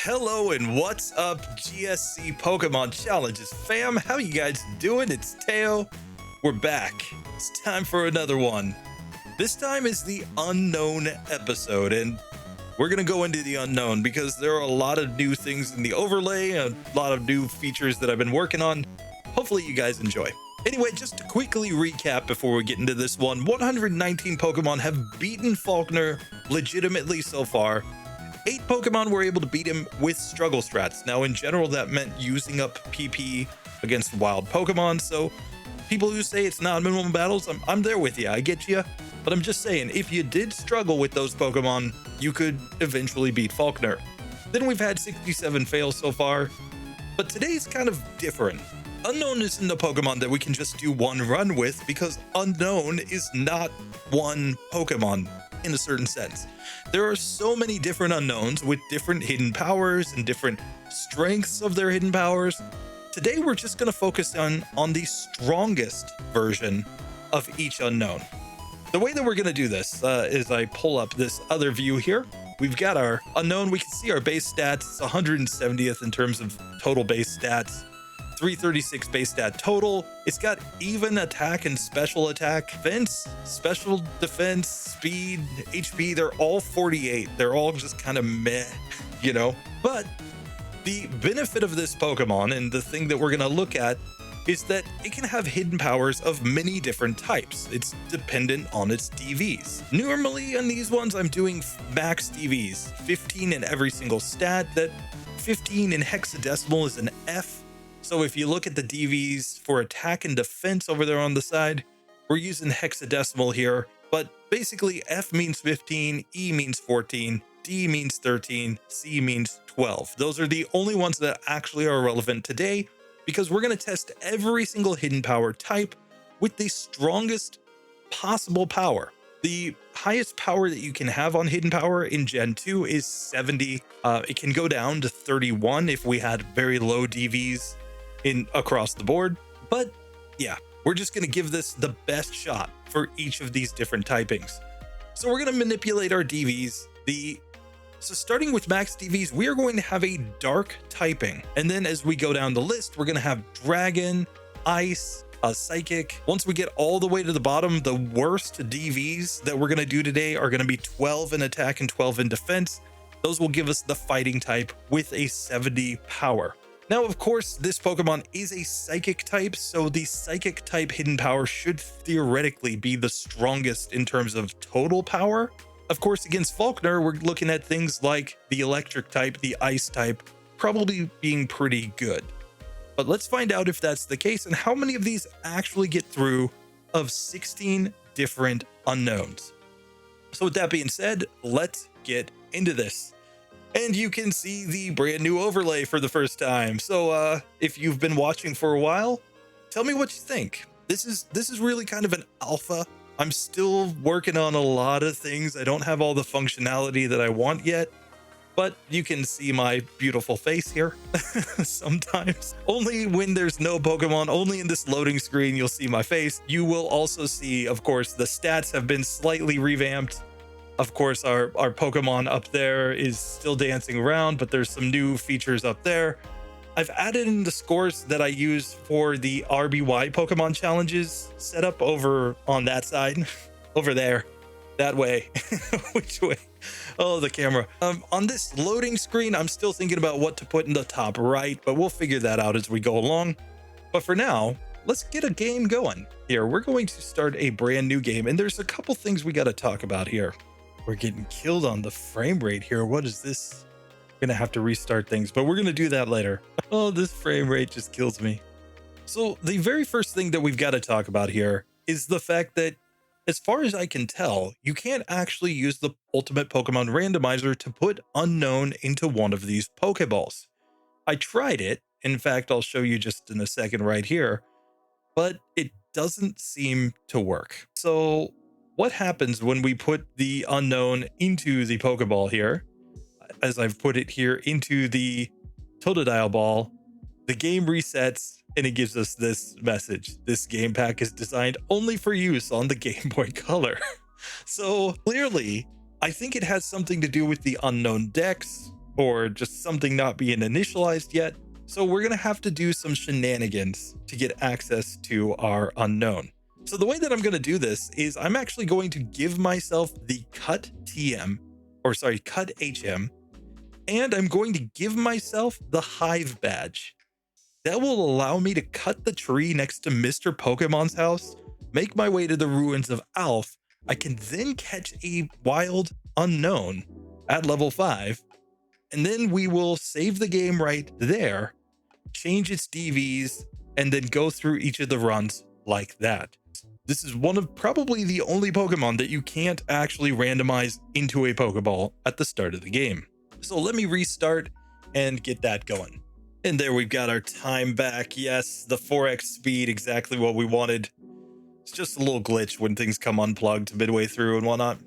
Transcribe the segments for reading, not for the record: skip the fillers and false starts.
Hello and what's up, GSC Pokemon Challenges fam? How you guys doing? It's Teo. We're back. It's time for another one. This time is the unknown episode, and we're gonna go into the unknown because there are a lot of new things in the overlay, a lot of new features that I've been working on. Hopefully you guys enjoy. Anyway, just to quickly recap before we get into this one, 119 Pokemon have beaten Falkner legitimately so far. 8 Pokemon were able to beat him with struggle strats. Now, in general, that meant using up PP against wild Pokemon. So people who say it's not minimum battles, I'm there with you. I get you. But I'm just saying, if you did struggle with those Pokemon, you could eventually beat Falkner. Then we've had 67 fails so far. But today's kind of different. Unown isn't a Pokemon that we can just do one run with because Unown is not one Pokemon in a certain sense. There are so many different Unowns with different hidden powers and different strengths of their hidden powers. Today we're just going to focus on the strongest version of each Unown. The way that we're going to do this is I pull up this other view here. We've got our Unown. We can see our base stats. It's 170th in terms of total base stats. 336 base stat total. It's got even attack and special attack, defense, special defense, speed, HP. They're all 48. They're all just kind of meh, you know? But the benefit of this Pokemon and the thing that we're going to look at is that it can have hidden powers of many different types. It's dependent on its DVs. Normally on these ones, I'm doing max DVs, 15 in every single stat. That 15 in hexadecimal is an F. So if you look at the DVs for attack and defense over there on the side, we're using hexadecimal here, but basically F means 15, E means 14, D means 13, C means 12. Those are the only ones that actually are relevant today because we're going to test every single hidden power type with the strongest possible power. The highest power that you can have on hidden power in Gen 2 is 70. It can go down to 31 if we had very low DVs across the board. But yeah, we're just going to give this the best shot for each of these different typings. So we're going to manipulate our DVs. So starting with max DVs, we are going to have a dark typing. And then as we go down the list, we're going to have dragon, ice, psychic. Once we get all the way to the bottom, the worst DVs that we're going to do today are going to be 12 in attack and 12 in defense. Those will give us the fighting type with a 70 power. Now, of course, this Pokemon is a psychic type, so the psychic type hidden power should theoretically be the strongest in terms of total power. Of course, against Falkner, we're looking at things like the electric type, the ice type, probably being pretty good. But let's find out if that's the case and how many of these actually get through of 16 different Unowns. So with that being said, let's get into this. And you can see the brand new overlay for the first time. So if you've been watching for a while, tell me what you think. This is really kind of an alpha. I'm still working on a lot of things. I don't have all the functionality that I want yet, but you can see my beautiful face here sometimes. Only when there's no Pokemon, only in this loading screen, you'll see my face. You will also see, of course, the stats have been slightly revamped. Of course, our Pokemon up there is still dancing around, but there's some new features up there. I've added in the scores that I use for the RBY Pokemon challenges set up over on that side, over there, that way. Which way? Oh, the camera. On this loading screen, I'm still thinking about what to put in the top right, but we'll figure that out as we go along. But for now, let's get a game going. Here, we're going to start a brand new game, and there's a couple things we got to talk about here. We're getting killed on the frame rate here. What is this? We're gonna have to restart things, but we're gonna do that later. Oh, this frame rate just kills me. So the very first thing that we've got to talk about here is the fact that, as far as I can tell, you can't actually use the Ultimate Pokemon Randomizer to put Unown into one of these Pokeballs. I tried it. In fact, I'll show you just in a second right here, but it doesn't seem to work. So what happens when we put the Unown into the Pokeball here, as I've put it here into the Totodile ball, the game resets and it gives us this message. This game pack is designed only for use on the Game Boy Color. So clearly, I think it has something to do with the Unown Dex. or just something not being initialized yet. So we're going to have to do some shenanigans to get access to our unknown. So the way that I'm going to do this is I'm actually going to give myself the cut HM, and I'm going to give myself the hive badge. That will allow me to cut the tree next to Mr. Pokemon's house, make my way to the ruins of Alf. I can then catch a wild unknown at level 5, and then we will save the game right there, change its DVs, and then go through each of the runs like that. This is one of probably the only Pokemon that you can't actually randomize into a Pokeball at the start of the game. So let me restart and get that going. And there we've got our time back. Yes, the 4x speed, exactly what we wanted. It's just a little glitch when things come unplugged midway through and whatnot.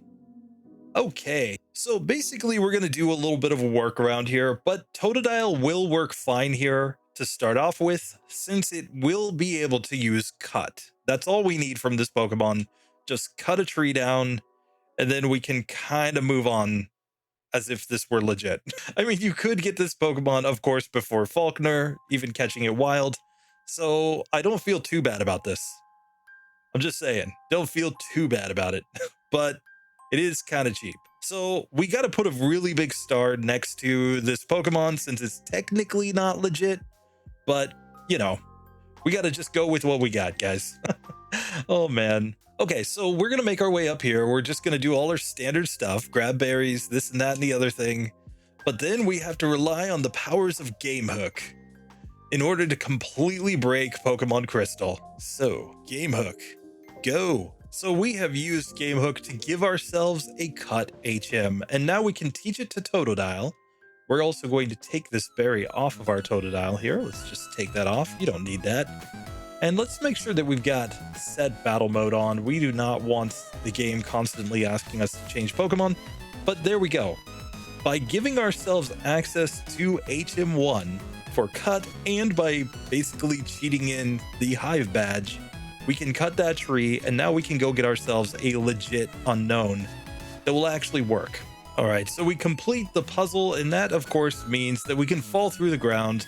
Okay, so basically we're going to do a little bit of a workaround here, but Totodile will work fine here to start off with, since it will be able to use cut. That's all we need from this Pokemon. Just cut a tree down, and then we can kind of move on as if this were legit. I mean, you could get this Pokemon, of course, before Falkner, even catching it wild. So I don't feel too bad about this. I'm just saying, don't feel too bad about it, but it is kind of cheap. So we got to put a really big star next to this Pokemon since it's technically not legit, but you know, we got to just go with what we got, guys. Oh man. Okay, so we're going to make our way up here. We're just going to do all our standard stuff, grab berries, this and that and the other thing. But then we have to rely on the powers of Game Hook in order to completely break Pokemon Crystal. So, Game Hook, go. So we have used Game Hook to give ourselves a cut HM, and now we can teach it to Totodile. We're also going to take this berry off of our Totodile here. Let's just take that off. You don't need that. And let's make sure that we've got set battle mode on. We do not want the game constantly asking us to change Pokemon, but there we go. By giving ourselves access to HM1 for cut, and by basically cheating in the hive badge, we can cut that tree, and now we can go get ourselves a legit unknown that will actually work. All right, so we complete the puzzle, and that of course means that we can fall through the ground.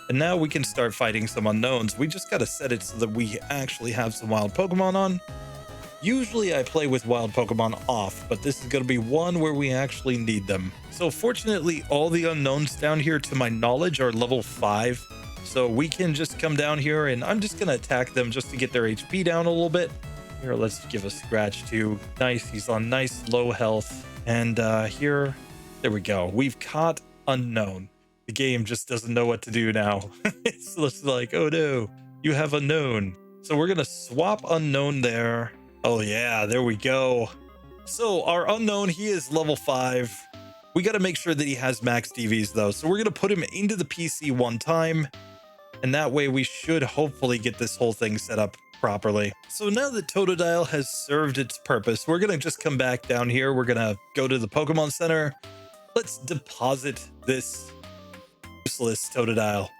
And now we can start fighting some unknowns. We just got to set it so that we actually have some wild Pokemon on. Usually I play with wild Pokemon off, but this is going to be one where we actually need them. So fortunately, all the unknowns down here, to my knowledge, are level 5. So we can just come down here, and I'm just going to attack them just to get their HP down a little bit. Here, let's give a scratch too. Nice, he's on nice low health. And here, there we go. We've caught unknown. The game just doesn't know what to do now. It's just like, oh no, you have unknown. So we're gonna swap unknown there. Oh yeah, there we go. So our unknown, he is level 5. We got to make sure that he has max DVs though. So we're gonna put him into the PC one time, and that way we should hopefully get this whole thing set up properly. So now that Totodile has served its purpose, we're gonna just come back down here. We're gonna go to the Pokemon Center. Let's deposit this useless Totodile.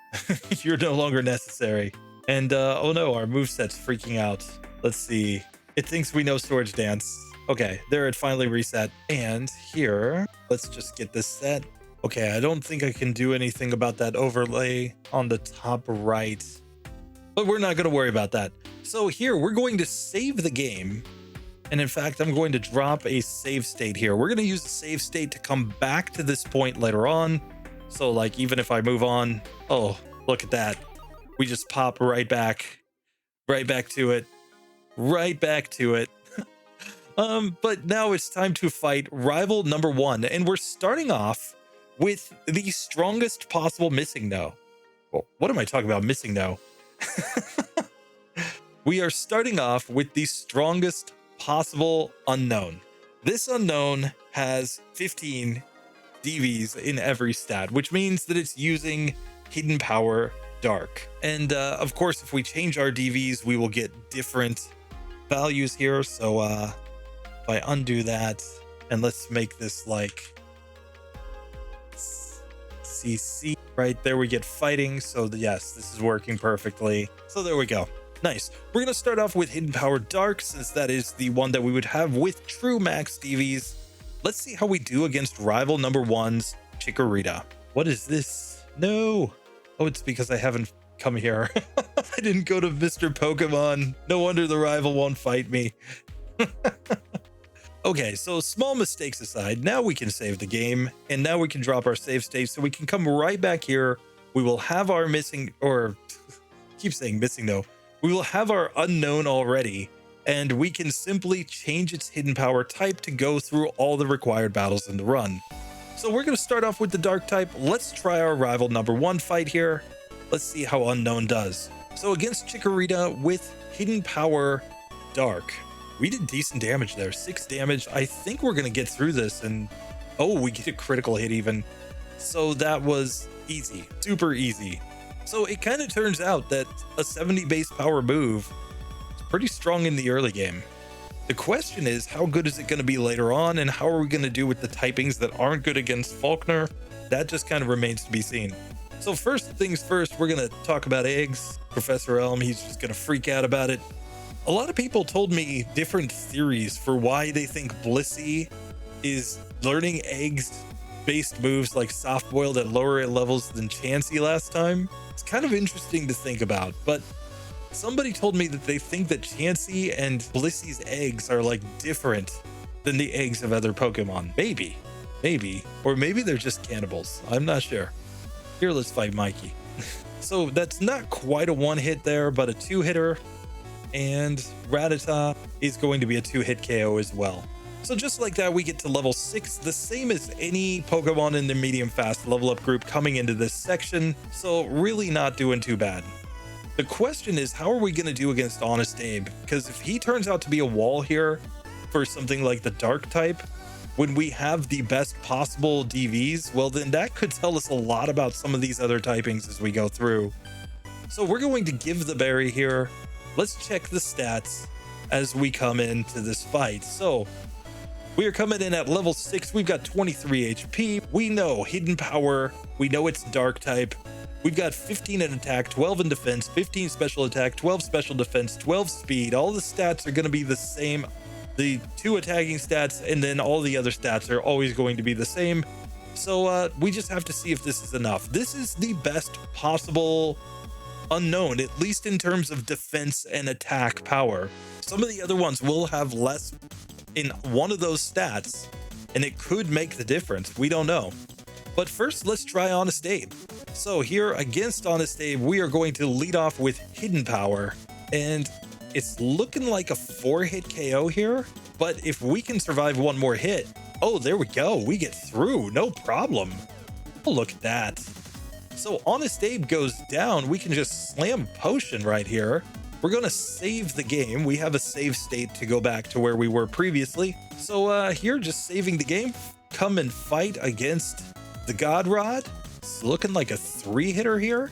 You're no longer necessary. And oh no, our moveset's freaking out. Let's see. It thinks we know Storage Dance. Okay, there it finally reset. And here, let's just get this set. Okay, I don't think I can do anything about that overlay on the top right, but we're not going to worry about that. So here, we're going to save the game. And in fact, I'm going to drop a save state here. We're going to use the save state to come back to this point later on. So like, even if I move on, oh, look at that. We just pop right back to it, right back to it. But now it's time to fight rival number 1. And we're starting off with the strongest possible missing no. Well, what am I talking about? Missing no. We are starting off with the strongest possible unknown. This unknown has 15 DVs in every stat, which means that it's using Hidden Power Dark. And of course, if we change our DVs, we will get different values here. So if I undo that, and let's make this like CC right there, we get fighting. So yes, this is working perfectly. So there we go. Nice. We're going to start off with Hidden Power Dark, since that is the one that we would have with true max DVs. Let's see how we do against rival number 1's Chikorita. What is this? No. Oh, it's because I haven't come here. I didn't go to Mr. Pokemon. No wonder the rival won't fight me. Okay, so small mistakes aside, now we can save the game, and now we can drop our save state so we can come right back here. We will have our missing, or keep saying missing though, we will have our Unown already, and we can simply change its hidden power type to go through all the required battles in the run. So we're going to start off with the dark type. Let's try our rival number 1 fight here. Let's see how Unown does. So against Chikorita with hidden power dark, we did decent damage there, 6 damage. I think we're going to get through this, and oh, we get a critical hit even. So that was easy, super easy. So it kind of turns out that a 70 base power move is pretty strong in the early game. The question is, how good is it going to be later on, and how are we going to do with the typings that aren't good against Falkner? That just kind of remains to be seen. So first things first, we're going to talk about eggs. Professor Elm, he's just going to freak out about it. A lot of people told me different theories for why they think Blissey is learning eggs-based moves like soft-boiled at lower levels than Chansey last time. It's kind of interesting to think about, but somebody told me that they think that Chansey and Blissey's eggs are like different than the eggs of other Pokemon. Maybe, or maybe they're just cannibals. I'm not sure. Here, let's fight Mikey. So that's not quite a 1-hit there, but a 2-hitter. And Rattata is going to be a 2-hit KO as well. So just like that, we get to level 6, the same as any Pokemon in the medium fast level up group coming into this section. So really not doing too bad. The question is, how are we going to do against Honest Abe? Because if he turns out to be a wall here for something like the dark type, when we have the best possible DVs, well then that could tell us a lot about some of these other typings as we go through. So we're going to give the berry here. Let's check the stats as we come into this fight. So we are coming in at level 6. We've got 23 HP. We know hidden power. We know it's dark type. We've got 15 in attack, 12 in defense, 15 special attack, 12 special defense, 12 speed. All the stats are going to be the same. The 2 attacking stats and then all the other stats are always going to be the same. So we just have to see if this is enough. This is the best possible Unown, at least in terms of defense and attack power. Some of the other ones will have less in one of those stats, and it could make the difference. We don't know. But first, let's try Honest Abe. So here against Honest Abe, we are going to lead off with hidden power, and it's looking like a 4-hit KO here. But if we can survive one more hit, oh, there we go. We get through, no problem. Oh, look at that. So Honest Abe goes down. We can just slam potion right here. We're going to save the game. We have a save state to go back to where we were previously. So here, just saving the game. Come and fight against the God Rod. It's looking like a 3-hitter here.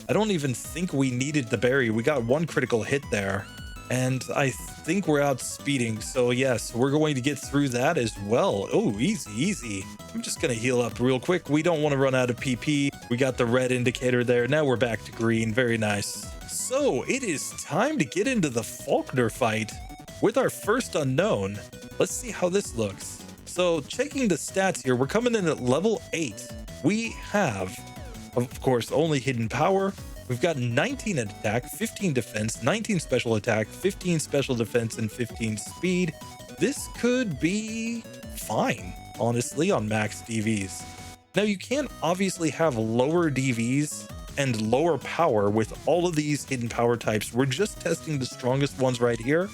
I don't even think we needed the berry. We got 1 critical hit there. And I think we're outspeeding. So yes, we're going to get through that as well. Oh, easy. I'm just going to heal up real quick. We don't want to run out of PP. We got the red indicator there. Now we're back to green. Very nice. So it is time to get into the Falkner fight with our first Unown. Let's see how this looks. So checking the stats here, we're coming in at level 8. We have, of course, only hidden power. We've got 19 attack, 15 defense, 19 special attack, 15 special defense, and 15 speed. This could be fine, honestly, on max DVs. Now, you can obviously have lower DVs and lower power with all of these hidden power types. We're just testing the strongest ones right here.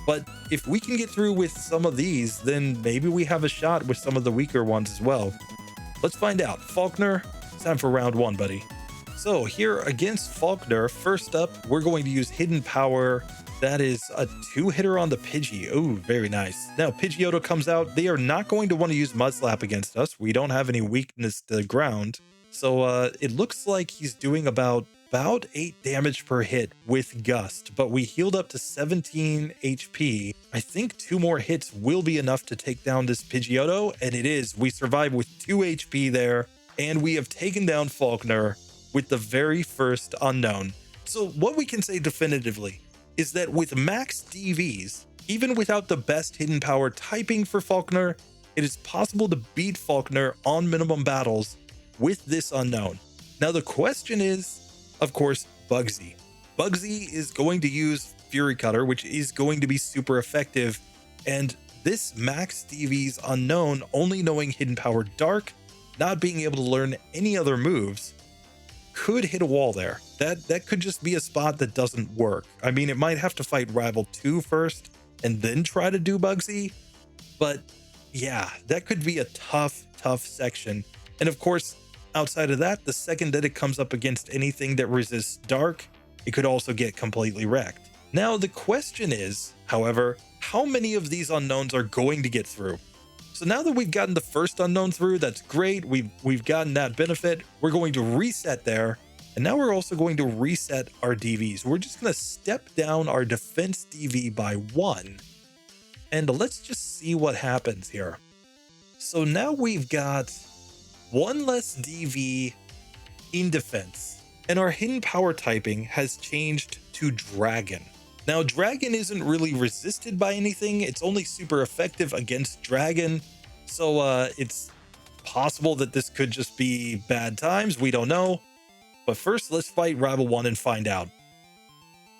But if we can get through with some of these, then maybe we have a shot with some of the weaker ones as well. Let's find out. Falkner, it's time for round 1, buddy. So here against Falkner, first up, we're going to use hidden power. That is a 2-hitter on the Pidgey. Oh, very nice. Now Pidgeotto comes out. They are not going to want to use Mud Slap against us. We don't have any weakness to the ground. So it looks like he's doing about 8 damage per hit with Gust, but we healed up to 17 HP. I think 2 more hits will be enough to take down this Pidgeotto, and it is. We survive with 2 HP there, and we have taken down Falkner with the very first Unown. So what we can say definitively is that with max DVs, even without the best hidden power typing for Falkner, it is possible to beat Falkner on minimum battles with this unknown. Now the question is, of course, Bugsy. Bugsy is going to use Fury Cutter, which is going to be super effective, and this Max DV's unknown, only knowing Hidden Power Dark, not being able to learn any other moves, could hit a wall there. That could just be a spot that doesn't work. I mean, it might have to fight Rival 2 first and then try to do Bugsy, but yeah, that could be a tough section. And of course, outside of that, the second that it comes up against anything that resists Dark, it could also get completely wrecked. Now, the question is, however, how many of these unknowns are going to get through? So now that we've gotten the first unknown through, that's great. We've gotten that benefit. We're going to reset there. And now we're also going to reset our DVs. We're just going to step down our defense DV by 1. And let's just see what happens here. So now we've got 1 less DV in defense. And our hidden power typing has changed to Dragon. Now, Dragon isn't really resisted by anything. It's only super effective against Dragon. So it's possible that this could just be bad times. We don't know. But first, let's fight Rival 1 and find out.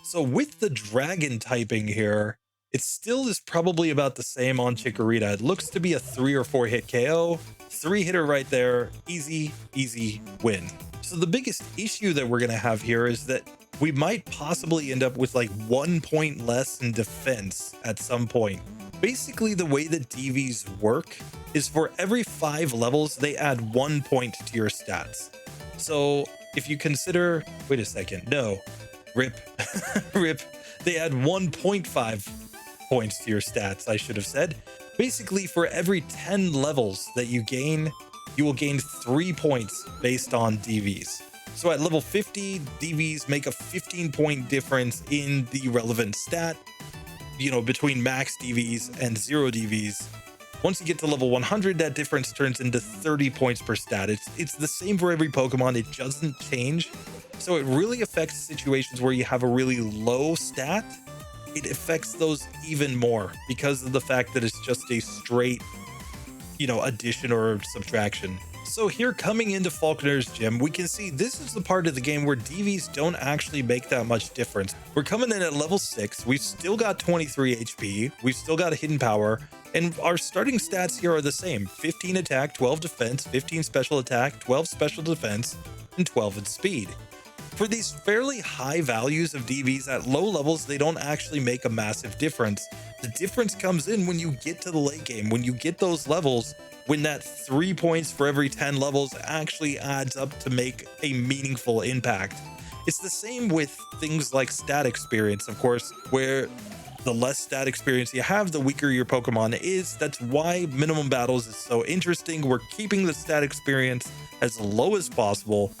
So with the Dragon typing here, it still is probably about the same on Chikorita. It looks to be a 3 or 4 hit KO. 3 hitter right there. Easy win. So the biggest issue that we're going to have here is that we might possibly end up with like 1 point less in defense at some point. Basically, the way that DVs work is for every 5 levels, they add 1 point to your stats. So if you consider, wait a second, no, rip, they add 1.5 points to your stats, I should have said. Basically, for every 10 levels that you gain, you will gain 3 points based on DVs. So at level 50, DVs make a 15-point difference in the relevant stat, between max DVs and 0 DVs. Once you get to level 100, that difference turns into 30 points per stat. It's the same for every Pokemon. It doesn't change. So it really affects situations where you have a really low stat. It affects those even more because of the fact that it's just a straight, addition or subtraction. So here, coming into Falkner's gym, we can see this is the part of the game where DVs don't actually make that much difference. We're coming in at level 6. We've still got 23 HP. We've still got a hidden power. And our starting stats here are the same. 15 attack, 12 defense, 15 special attack, 12 special defense, and 12 in speed. For these fairly high values of DVs at low levels, they don't actually make a massive difference. The difference comes in when you get to the late game, when you get those levels, when that 3 points for every 10 levels actually adds up to make a meaningful impact. It's the same with things like stat experience, of course, where the less stat experience you have, the weaker your Pokemon is. That's why minimum battles is so interesting. We're keeping the stat experience as low as possible,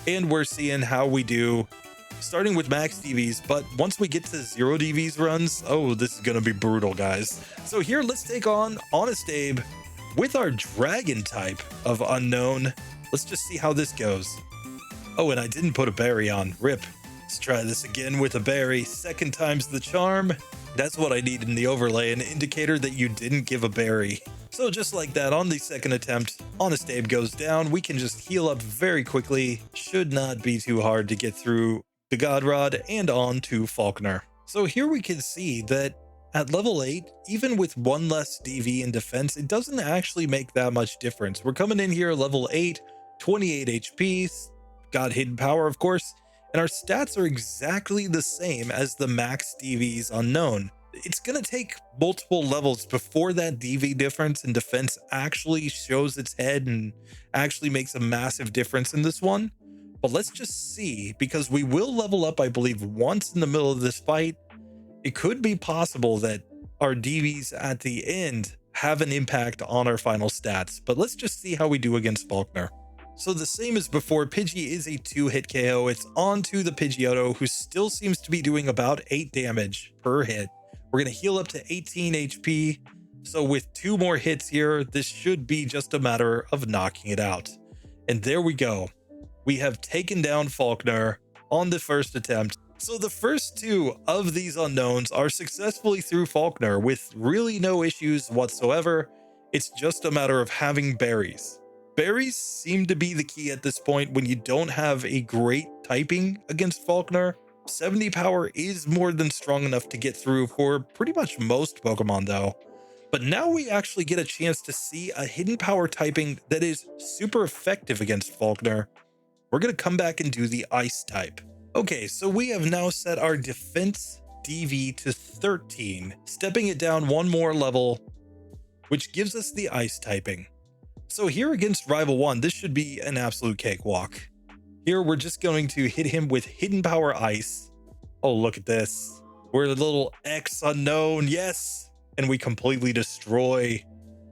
and we're seeing how we do, starting with max DVs, but once we get to 0 DVs runs, oh, this is gonna be brutal, guys. So here, let's take on Honest Abe with our Dragon type of unknown. Let's just see how this goes. Oh, and I didn't put a berry on. Rip. Let's try this again with a berry. Second time's the charm. That's what I need in the overlay, an indicator that you didn't give a berry. So just like that, on the second attempt, Honest Abe goes down. We can just heal up very quickly. Should not be too hard to get through the God Rod and on to Falkner. So here we can see that at level 8, even with 1 less DV in defense, it doesn't actually make that much difference. We're coming in here level 8, 28 HP, got hidden power, of course, and our stats are exactly the same as the max DV's unknown. It's going to take multiple levels before that DV difference in defense actually shows its head and actually makes a massive difference in this one. But let's just see, because we will level up, I believe, once in the middle of this fight. It could be possible that our DVs at the end have an impact on our final stats, but let's just see how we do against Falkner. So the same as before, Pidgey is a 2-hit KO. It's on to the Pidgeotto, who still seems to be doing about 8 damage per hit. We're going to heal up to 18 HP. So with 2 more hits here, this should be just a matter of knocking it out. And there we go. We have taken down Falkner on the first attempt. So the first 2 of these unknowns are successfully through Falkner with really no issues whatsoever. It's just a matter of having berries. Berries seem to be the key at this point when you don't have a great typing against Falkner. 70 power is more than strong enough to get through for pretty much most Pokemon though. But now we actually get a chance to see a hidden power typing that is super effective against Falkner. We're going to come back and do the ice type. Okay, so we have now set our defense DV to 13, stepping it down one more level, which gives us the ice typing. So here against Rival 1, this should be an absolute cakewalk. Here we're just going to hit him with hidden power ice. Oh, look at this. We're a little X Unown, yes! And we completely destroy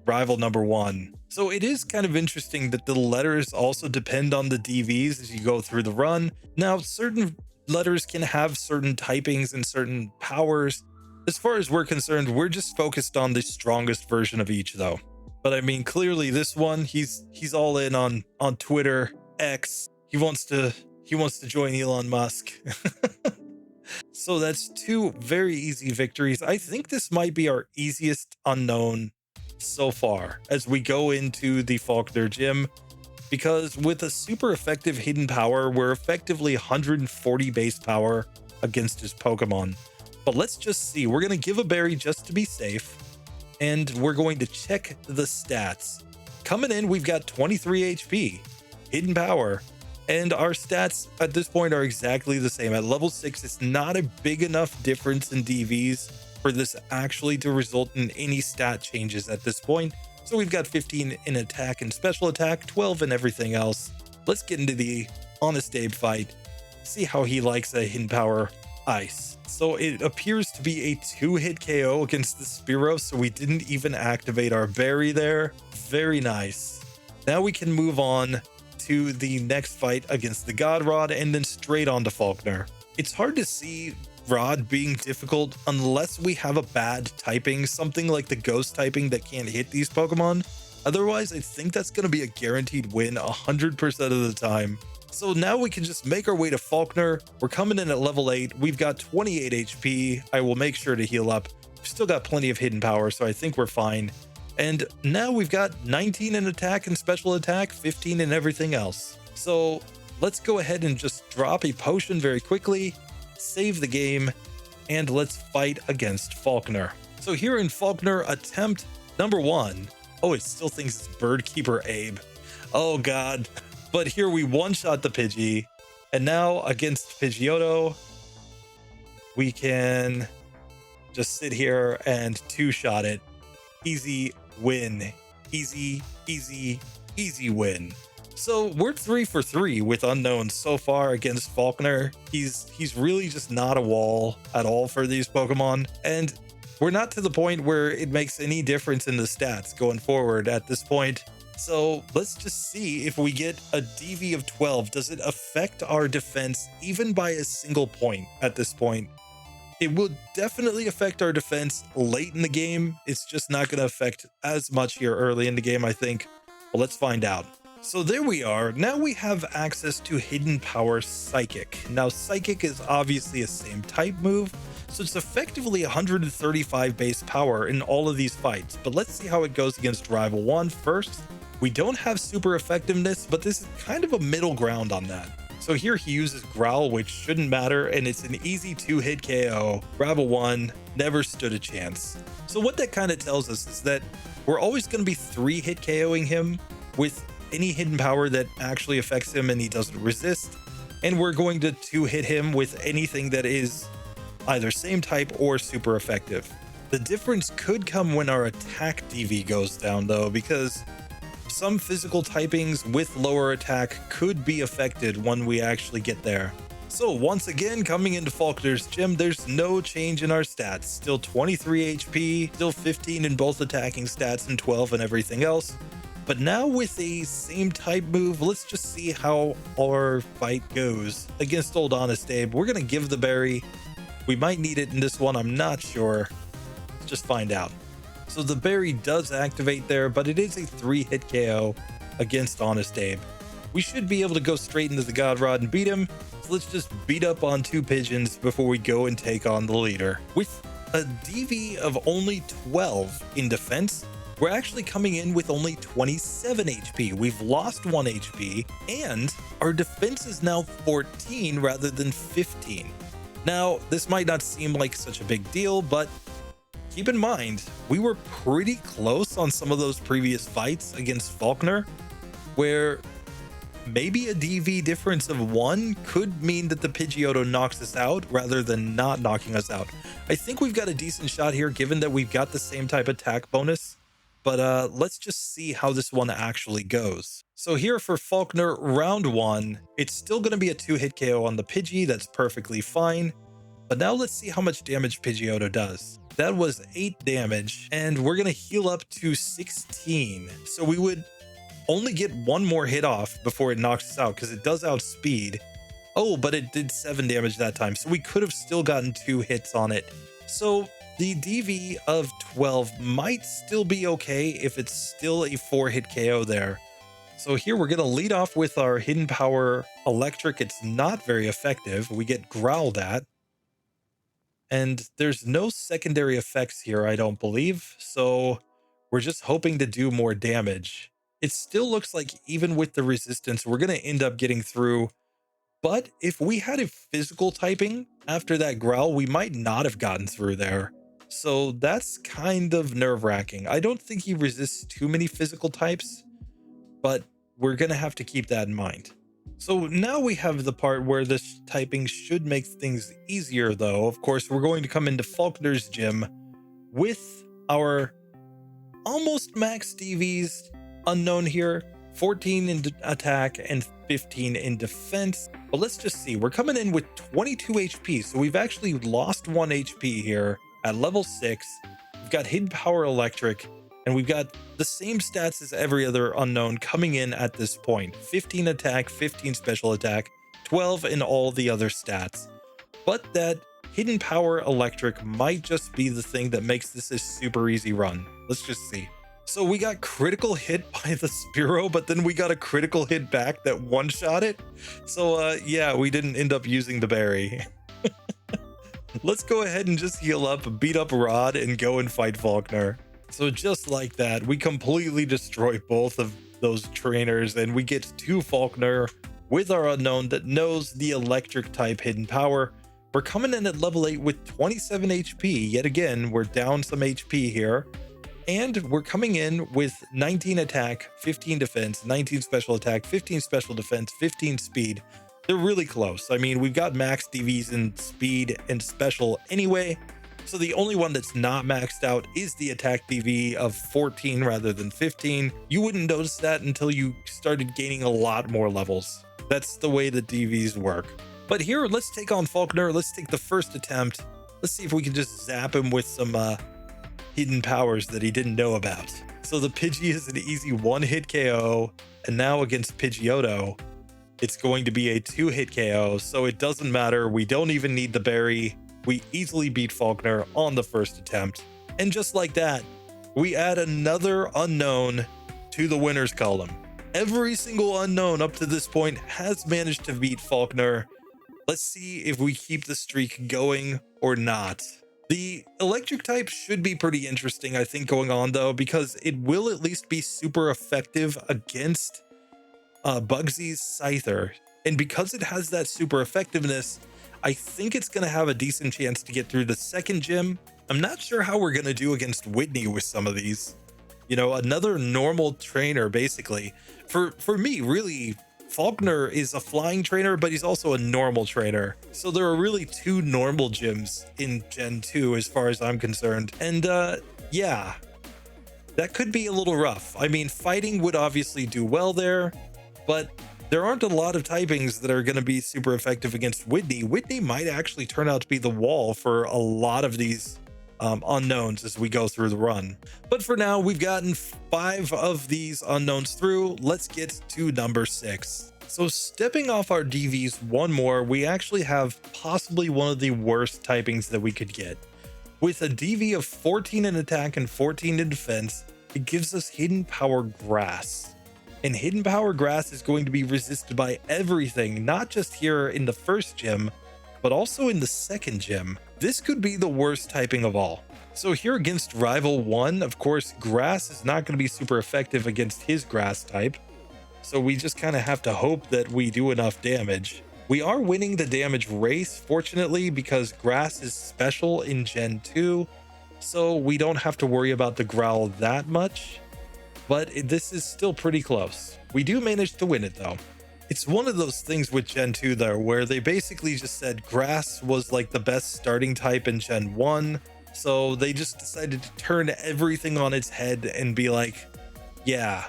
Rival number 1. So it is kind of interesting that the letters also depend on the DVs as you go through the run. Now, certain letters can have certain typings and certain powers. As far as we're concerned, we're just focused on the strongest version of each though. But I mean, clearly this one, he's all in on Twitter, X. He wants to join Elon Musk. So that's 2 very easy victories. I think this might be our easiest Unown so far as we go into the Falkner gym, because with a super effective hidden power, we're effectively 140 base power against his Pokemon. But let's just see. We're going to give a berry just to be safe, and we're going to check the stats. Coming in, we've got 23 HP, hidden power, and our stats at this point are exactly the same. At level 6, it's not a big enough difference in DVs for this actually to result in any stat changes at this point. So we've got 15 in attack and special attack, 12 in everything else. Let's get into the Honest Abe fight, see how he likes a hidden power ice. So it appears to be a 2-hit KO against the Spearow, so we didn't even activate our berry there. Very nice. Now we can move on to the next fight against the God Rod and then straight on to Falkner. It's hard to see Rod being difficult unless we have a bad typing, something like the ghost typing that can't hit these Pokemon. Otherwise, I think that's going to be a guaranteed win 100% of the time. So now we can just make our way to Falkner. We're coming in at level 8. We've got 28 HP. I will make sure to heal up. We've still got plenty of hidden power, so I think we're fine. And now we've got 19 in attack and special attack, 15 in everything else. So let's go ahead and just drop a potion very quickly, save the game, and let's fight against Falkner. So here in Falkner, attempt number 1. Oh, it still thinks it's Bird Keeper Abe. Oh God. But here we one-shot the Pidgey, and now against Pidgeotto, we can just sit here and 2-shot it. Easy win. Easy win. So we're 3 for 3 with Unown so far against Falkner. He's really just not a wall at all for these Pokemon, and we're not to the point where it makes any difference in the stats going forward at this point. So let's just see if we get a DV of 12. Does it affect our defense even by a single point at this point? It will definitely affect our defense late in the game. It's just not going to affect as much here early in the game, I think. Well, let's find out. So there we are. Now we have access to Hidden Power Psychic. Now Psychic is obviously a same type move, so it's effectively 135 base power in all of these fights. But let's see how it goes against Rival 1 first. We don't have super effectiveness, but this is kind of a middle ground on that. So here he uses Growl, which shouldn't matter, and it's an easy 2-hit KO. Rival 1 never stood a chance. So what that kind of tells us is that we're always going to be 3-hit KOing him with any hidden power that actually affects him and he doesn't resist. And we're going to 2-hit him with anything that is either same type or super effective. The difference could come when our attack DV goes down though, because some physical typings with lower attack could be affected when we actually get there. So once again, coming into Falkner's gym, there's no change in our stats. Still 23 HP, still 15 in both attacking stats and 12 in everything else. But now with a same type move, let's just see how our fight goes against old Honest Abe. We're going to give the berry. We might need it in this one, I'm not sure. Let's just find out. So the berry does activate there, but it is a 3-hit KO against Honest Abe. We should be able to go straight into the God Rod and beat him. So let's just beat up on 2 pigeons before we go and take on the leader. With a DV of only 12 in defense, we're actually coming in with only 27 HP. We've lost 1 HP, and our defense is now 14 rather than 15. Now, this might not seem like such a big deal, but keep in mind, we were pretty close on some of those previous fights against Falkner, where maybe a DV difference of 1 could mean that the Pidgeotto knocks us out rather than not knocking us out. I think we've got a decent shot here given that we've got the same type attack bonus, but let's just see how this one actually goes. So here for Falkner, round 1, it's still going to be a 2-hit KO on the Pidgey. That's perfectly fine. But now let's see how much damage Pidgeotto does. That was 8 damage, and we're going to heal up to 16. So we would only get 1 more hit off before it knocks us out, because it does outspeed. Oh, but it did 7 damage that time, so we could have still gotten 2 hits on it. So the DV of 12 might still be okay if it's still a 4-hit KO there. So here we're going to lead off with our Hidden Power Electric. It's not very effective. We get growled at. And there's no secondary effects here, I don't believe. So we're just hoping to do more damage. It still looks like even with the resistance, we're going to end up getting through. But if we had a physical typing after that growl, we might not have gotten through there. So that's kind of nerve-wracking. I don't think he resists too many physical types, but we're going to have to keep that in mind. So now we have the part where this typing should make things easier, though. Of course, we're going to come into Falkner's gym with our almost max DVs Unown here, 14 in attack and 15 in defense. But let's just see, we're coming in with 22 HP, so we've actually lost 1 HP here at level 6. We've got Hidden Power Electric, and we've got the same stats as every other Unown coming in at this point. 15 attack, 15 special attack, 12 in all the other stats. But that Hidden Power Electric might just be the thing that makes this a super easy run. Let's just see. So we got critical hit by the Spearow, but then we got a critical hit back that one-shot it. So yeah, we didn't end up using the berry. Let's go ahead and just heal up, beat up Rod, and go and fight Falkner. So just like that, we completely destroy both of those trainers, and we get to Falkner with our Unown that knows the electric type Hidden Power. We're coming in at level 8 with 27 HP. Yet again, we're down some HP here. And we're coming in with 19 attack, 15 defense, 19 special attack, 15 special defense, 15 speed. They're really close. I mean, we've got max DVs in speed and special anyway. So the only one that's not maxed out is the attack DV of 14 rather than 15. You wouldn't notice that until you started gaining a lot more levels. That's the way the DVs work. But here, let's take on Falkner. Let's take the first attempt. Let's see if we can just zap him with some hidden powers that he didn't know about. So the Pidgey is an easy 1-hit KO, and now against Pidgeotto, it's going to be a 2-hit KO, so it doesn't matter. We don't even need the berry. We easily beat Falkner on the first attempt. And just like that, we add another Unown to the winners column. Every single Unown up to this point has managed to beat Falkner. Let's see if we keep the streak going or not. The electric type should be pretty interesting, I think, going on, though, because it will at least be super effective against Bugsy's Scyther. And because it has that super effectiveness, I think it's going to have a decent chance to get through the second gym. I'm not sure how we're going to do against Whitney with some of these. You know, another normal trainer, basically. For me, really, Falkner is a flying trainer, but he's also a normal trainer. So there are really 2 normal gyms in Gen 2 as far as I'm concerned. And yeah, that could be a little rough. I mean, fighting would obviously do well there, but there aren't a lot of typings that are going to be super effective against Whitney. Whitney might actually turn out to be the wall for a lot of these Unowns as we go through the run. But for now, we've gotten 5 of these Unowns through. Let's get to number 6. So stepping off our DVs one more, we actually have possibly one of the worst typings that we could get. With a DV of 14 in attack and 14 in defense, it gives us Hidden Power Grass. And Hidden Power Grass is going to be resisted by everything, not just here in the first gym, but also in the second gym. This could be the worst typing of all. So here against Rival 1, of course, Grass is not going to be super effective against his Grass type. So we just kind of have to hope that we do enough damage. We are winning the damage race, fortunately, because Grass is special in Gen 2. So we don't have to worry about the Growl that much. But this is still pretty close. We do manage to win it though. It's one of those things with Gen 2 though, where they basically just said Grass was like the best starting type in Gen 1. So they just decided to turn everything on its head and be like, yeah,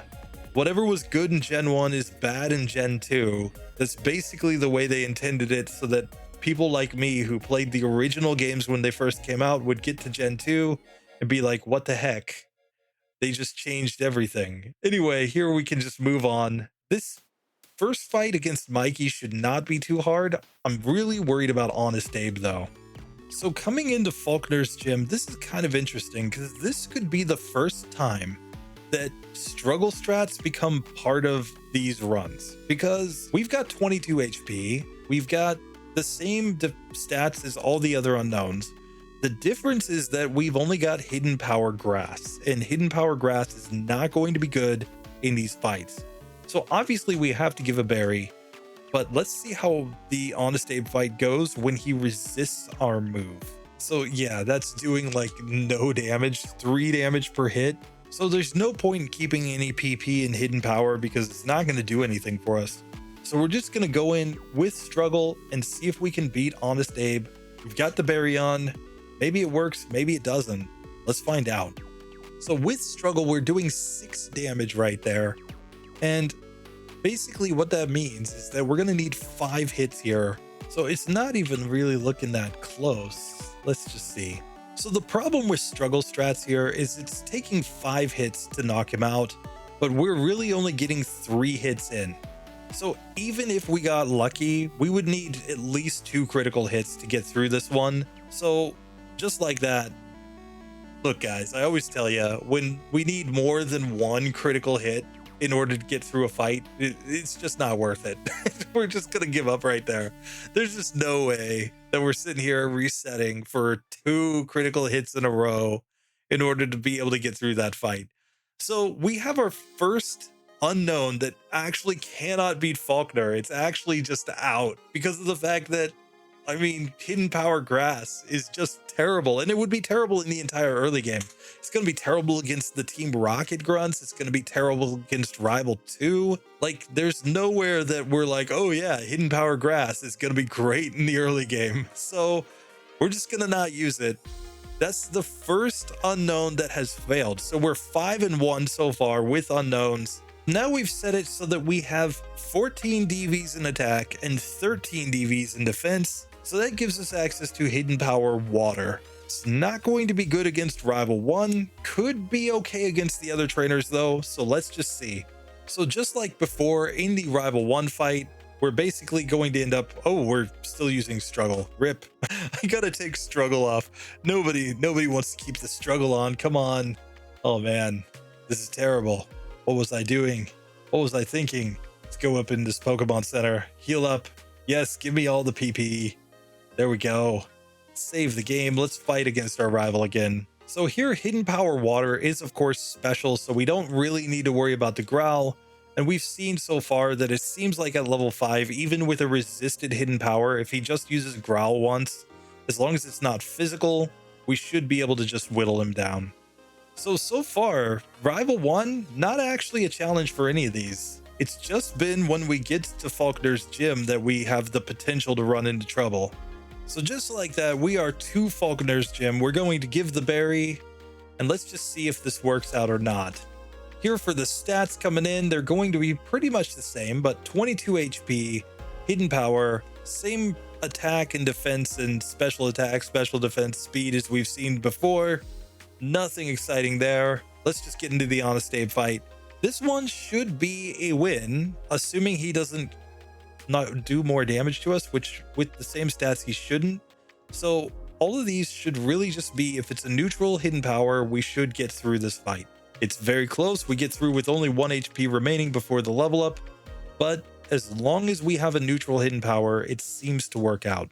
whatever was good in Gen 1 is bad in Gen 2. That's basically the way they intended it, so that people like me who played the original games when they first came out would get to Gen 2 and be like, what the heck? They just changed everything. Anyway, here we can just move on. This first fight against Mikey should not be too hard. I'm really worried about Honest Abe though. So coming into Falkner's gym, this is kind of interesting because this could be the first time that struggle strats become part of these runs, because we've got 22 HP. We've got the same stats as all the other unknowns. The difference is that we've only got Hidden Power Grass, and Hidden Power Grass is not going to be good in these fights. So obviously we have to give a berry, but let's see how the Honest Abe fight goes when he resists our move. So yeah, that's doing like no damage, 3 damage per hit. So there's no point in keeping any PP in Hidden Power because it's not going to do anything for us. So we're just going to go in with Struggle and see if we can beat Honest Abe. We've got the berry on. Maybe it works, maybe it doesn't. Let's find out. So with Struggle, we're doing 6 damage right there. And basically what that means is that we're going to need 5 hits here. So it's not even really looking that close. Let's just see. So the problem with Struggle strats here is it's taking 5 hits to knock him out, but we're really only getting 3 hits in. So even if we got lucky, we would need at least 2 critical hits to get through this one. So just like that, look guys, I always tell you, when we need more than 1 critical hit in order to get through a fight, it's just not worth it. We're just gonna give up right there. There's just no way that we're sitting here resetting for 2 critical hits in a row in order to be able to get through that fight. So we have our first unknown that actually cannot beat Falkner. It's actually just out because of the fact that, I mean, Hidden Power Grass is just terrible, and it would be terrible in the entire early game. It's going to be terrible against the Team Rocket Grunts. It's going to be terrible against Rival 2. Like, there's nowhere that we're like, oh yeah, Hidden Power Grass is going to be great in the early game. So we're just going to not use it. That's the first unknown that has failed. So we're 5-1 so far with unknowns. Now we've set it so that we have 14 DVs in attack and 13 DVs in defense. So that gives us access to Hidden Power Water. It's not going to be good against Rival 1. Could be okay against the other trainers though, so let's just see. So just like before in the Rival 1 fight, we're basically going to end up, oh, we're still using Struggle. RIP. I gotta take Struggle off. Nobody wants to keep the Struggle on. Come on. Oh man, this is terrible. What was I doing? What was I thinking? Let's go up in this Pokemon Center. Heal up. Yes, give me all the PP. There we go. Save the game. Let's fight against our rival again. So here, Hidden Power Water is of course special, so we don't really need to worry about the Growl. And we've seen so far that it seems like at level 5, even with a resisted Hidden Power, if he just uses Growl once, as long as it's not physical, we should be able to just whittle him down. So far, Rival 1, not actually a challenge for any of these. It's just been when we get to Falkner's gym that we have the potential to run into trouble. So just like that, we are to Falkner's gym. We're going to give the berry, and let's just see if this works out or not. Here for the stats coming in, they're going to be pretty much the same, but 22 HP, Hidden Power, same attack and defense and special attack, special defense, speed as we've seen before. Nothing exciting there. Let's just get into the Honest Abe fight. This one should be a win, assuming he doesn't not do more damage to us, which with the same stats he shouldn't. So all of these should really just be, if it's a neutral Hidden Power, we should get through this fight. It's very close. We get through with only 1 HP remaining before the level up, but as long as we have a neutral Hidden Power, it seems to work out.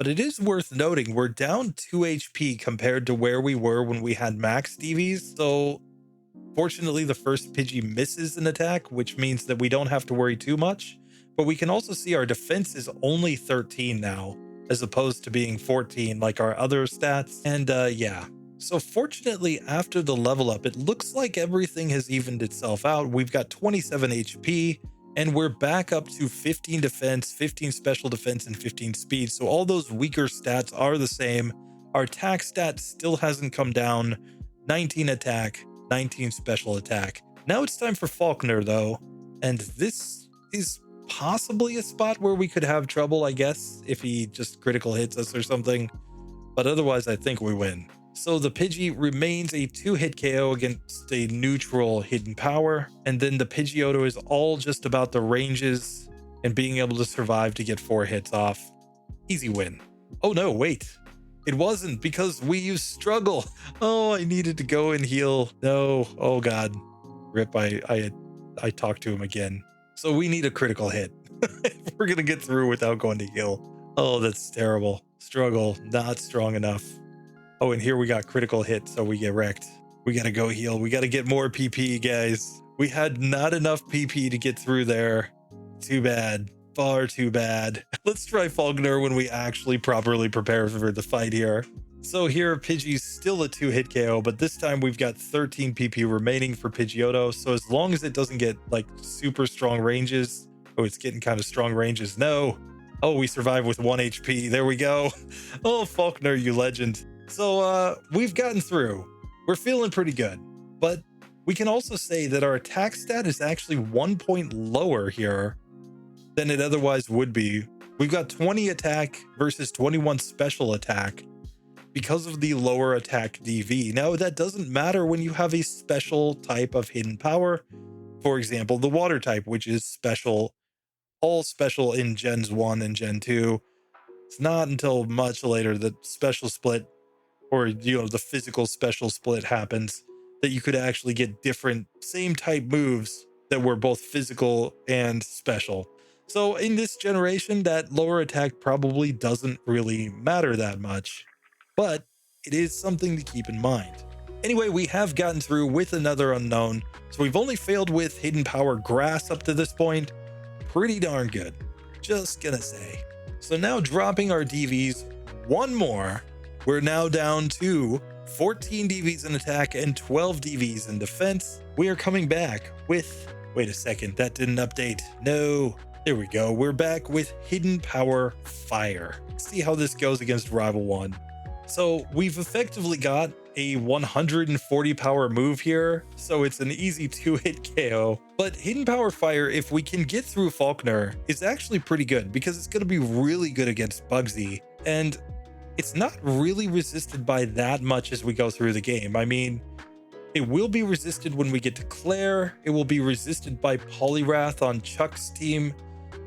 But it is worth noting we're down 2 HP compared to where we were when we had max DVs. So fortunately, the first Pidgey misses an attack, which means that we don't have to worry too much. But we can also see our defense is only 13 now, as opposed to being 14 like our other stats. And yeah. So fortunately, after the level up, it looks like everything has evened itself out. We've got 27 HP, and we're back up to 15 defense, 15 special defense, and 15 speed. So all those weaker stats are the same. Our attack stat still hasn't come down. 19 attack, 19 special attack. Now it's time for Falkner, though. And this is possibly a spot where we could have trouble, I guess, if he just critical hits us or something. But otherwise, I think we win. So the Pidgey remains a 2-hit KO against a neutral hidden power. And then the Pidgeotto is all just about the ranges and being able to survive to get 4 hits off. Easy win. Oh no, wait. It wasn't, because we used struggle. Oh, I needed to go and heal. No, oh god. Rip, I talked to him again. So we need a critical hit. If we're gonna get through without going to heal. Oh, that's terrible. Struggle, not strong enough. Oh, and here we got critical hit, so we get wrecked. We gotta go heal. We gotta get more PP, guys. We had not enough PP to get through there. Too bad. Far too bad. Let's try Falkner when we actually properly prepare for the fight here. So here, Pidgey's still a 2-hit KO, but this time we've got 13 PP remaining for Pidgeotto. So as long as it doesn't get like super strong ranges. Oh, it's getting kind of strong ranges. No. Oh, we survive with 1 HP. There we go. Oh, Falkner, you legend. So we've gotten through. We're feeling pretty good. But we can also say that our attack stat is actually 1 point lower here than it otherwise would be. We've got 20 attack versus 21 special attack because of the lower attack DV. Now, that doesn't matter when you have a special type of hidden power. For example, the water type, which is special, all special in Gens 1 and Gen 2. It's not until much later that special split, or the physical special split happens, that you could actually get different same type moves that were both physical and special. So in this generation, that lower attack probably doesn't really matter that much, but it is something to keep in mind. Anyway, we have gotten through with another unknown, so we've only failed with hidden power grass up to this point. Pretty darn good, just gonna say. So now dropping our DVs one more, we're now down to 14 DVs in attack and 12 DVs in defense. We are coming back with, wait a second, that didn't update. No, there we go. We're back with hidden power fire. Let's see how this goes against rival 1. So we've effectively got a 140 power move here, so it's an easy 2-hit KO. But hidden power fire, if we can get through Falkner, is actually pretty good because it's going to be really good against Bugsy. And it's not really resisted by that much as we go through the game. I mean, it will be resisted when we get to Claire. It will be resisted by Poliwrath on Chuck's team.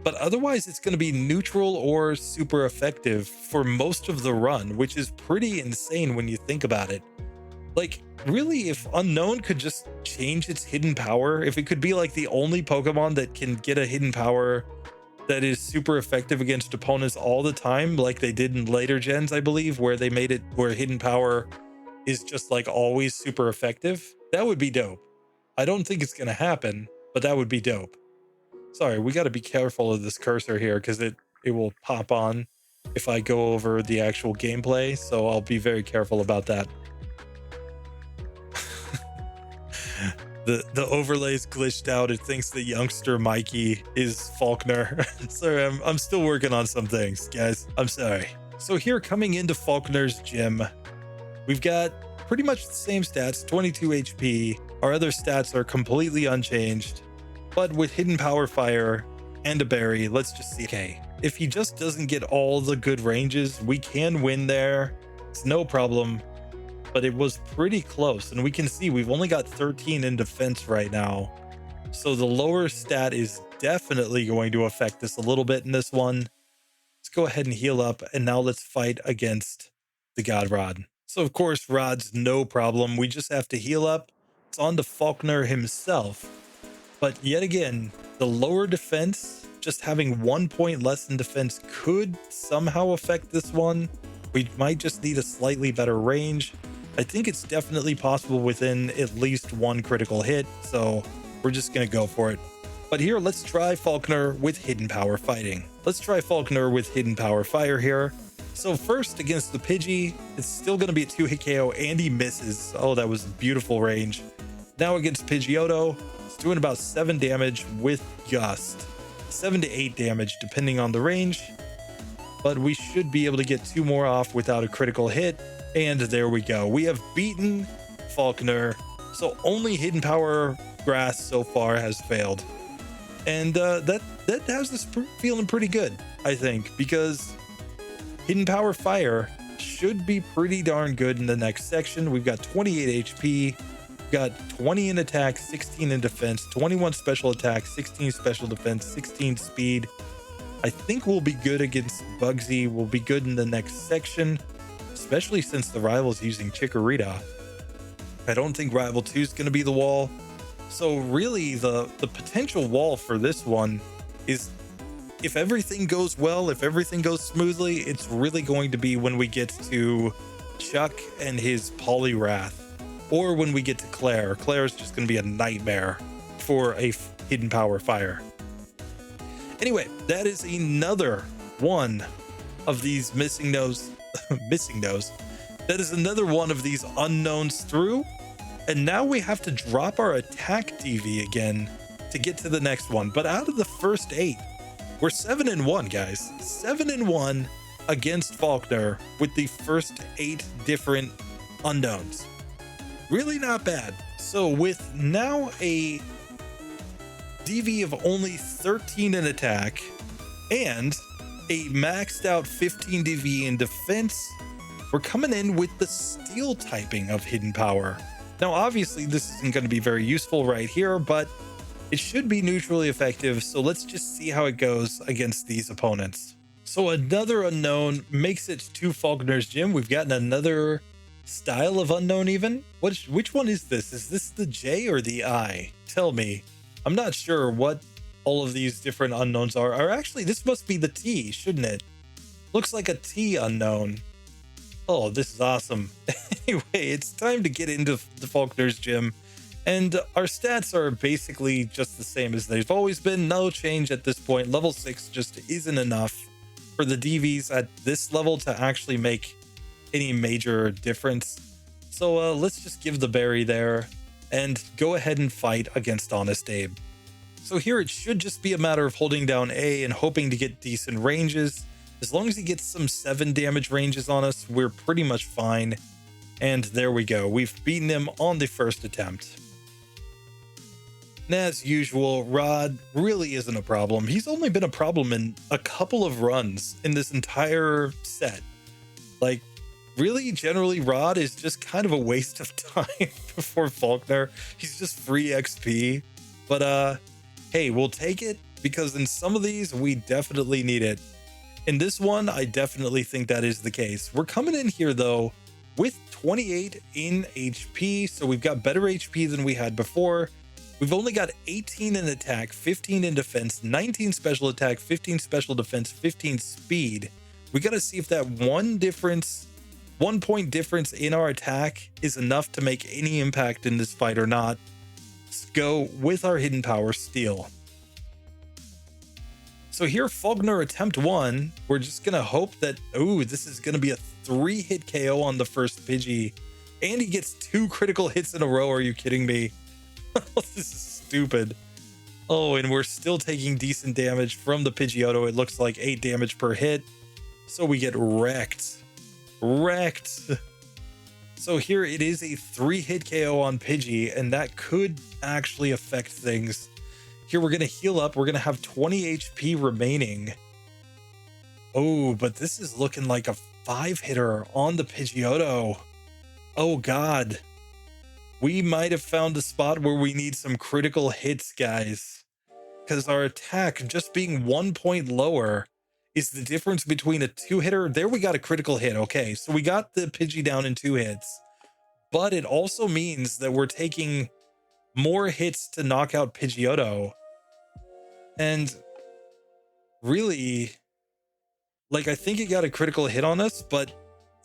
But otherwise, it's going to be neutral or super effective for most of the run, which is pretty insane when you think about it. Like, really, if Unown could just change its hidden power, if it could be like the only Pokemon that can get a hidden power that is super effective against opponents all the time, like they did in later gens, I believe, where they made it where hidden power is just like always super effective, that would be dope. I don't think it's going to happen, but that would be dope. Sorry, we got to be careful of this cursor here because it will pop on if I go over the actual gameplay, so I'll be very careful about that. The overlay's glitched out. It thinks the youngster Mikey is Falkner. Sorry, I'm still working on some things, guys. I'm sorry. So here, coming into Falkner's gym, we've got pretty much the same stats, 22 HP. Our other stats are completely unchanged. But with hidden power fire and a berry, let's just see. Okay, if he just doesn't get all the good ranges, we can win there. It's no problem. But it was pretty close, and we can see we've only got 13 in defense right now. So the lower stat is definitely going to affect us a little bit in this one. Let's go ahead and heal up, and now let's fight against the God Rod. So of course, Rod's no problem. We just have to heal up. It's on to Falkner himself. But yet again, the lower defense just having 1 point less in defense could somehow affect this one. We might just need a slightly better range. I think it's definitely possible within at least one critical hit, so we're just gonna go for it. But here, let's try Falkner with Hidden Power Fighting. Let's try Falkner with Hidden Power Fire here. So first against the Pidgey, it's still gonna be a 2-hit KO and he misses. Oh, that was beautiful range. Now against Pidgeotto, it's doing about 7 damage with Gust. 7 to 8 damage depending on the range. But we should be able to get 2 more off without a critical hit. And there we go. We have beaten Falkner. So only Hidden Power Grass so far has failed. And that has us feeling pretty good, I think, because Hidden Power Fire should be pretty darn good in the next section. We've got 28 HP, we've got 20 in attack, 16 in defense, 21 special attack, 16 special defense, 16 speed. I think we'll be good against Bugsy. We'll be good in the next section, especially since the rival's using Chikorita. I don't think Rival 2 is going to be the wall. So really the potential wall for this one is, if everything goes well, if everything goes smoothly, it's really going to be when we get to Chuck and his Poliwrath, or when we get to Claire. Claire's just going to be a nightmare for a Hidden Power Fire. Anyway, that is another one of these missing nose. That is another one of these unknowns through. And now we have to drop our attack TV again to get to the next one. But out of the first 8, we're 7-1, guys. 7-1 against Falkner with the first 8 different unknowns. Really not bad. So with now a DV of only 13 in attack and a maxed out 15 DV in defense, we're coming in with the steel typing of Hidden Power. Now, obviously, this isn't going to be very useful right here, but it should be neutrally effective. So let's just see how it goes against these opponents. So another unknown makes it to Falkner's gym. We've gotten another style of unknown even. Which one is this? Is this the J or the I? Tell me. I'm not sure what all of these different unknowns are. Or actually, this must be the T, shouldn't it? Looks like a T unknown. Oh, this is awesome. Anyway, it's time to get into the Falkner's gym. And our stats are basically just the same as they've always been. No change at this point. Level 6 just isn't enough for the DVs at this level to actually make any major difference. So let's just give the berry there and go ahead and fight against Honest Abe. So here it should just be a matter of holding down A and hoping to get decent ranges. As long as he gets some 7 damage ranges on us, we're pretty much fine. And there we go. We've beaten him on the first attempt. And as usual, Rod really isn't a problem. He's only been a problem in a couple of runs in this entire set. Like, really, generally, Rod is just kind of a waste of time for Falkner. He's just free XP. But, hey, we'll take it because in some of these, we definitely need it. In this one, I definitely think that is the case. We're coming in here, though, with 28 in HP, so we've got better HP than we had before. We've only got 18 in attack, 15 in defense, 19 special attack, 15 special defense, 15 speed. We got to see if that 1 point difference in our attack is enough to make any impact in this fight or not. Let's go with our Hidden Power Steel. So here, Falkner attempt 1, we're just going to hope that, oh, this is going to be a 3-hit KO on the first Pidgey. And he gets 2 critical hits in a row. Are you kidding me? This is stupid. Oh, and we're still taking decent damage from the Pidgeotto. It looks like 8 damage per hit. So we get wrecked. Wrecked. So here it is a 3-hit KO on Pidgey, and that could actually affect things. Here, we're going to heal up. We're going to have 20 HP remaining. Oh, but this is looking like a 5-hitter on the Pidgeotto. Oh, God. We might have found a spot where we need some critical hits, guys. Because our attack just being 1 point lower is the difference between a 2-hitter. There we got a critical hit. Okay, so we got the Pidgey down in 2 hits. But it also means that we're taking more hits to knock out Pidgeotto. And really, like, I think it got a critical hit on us, but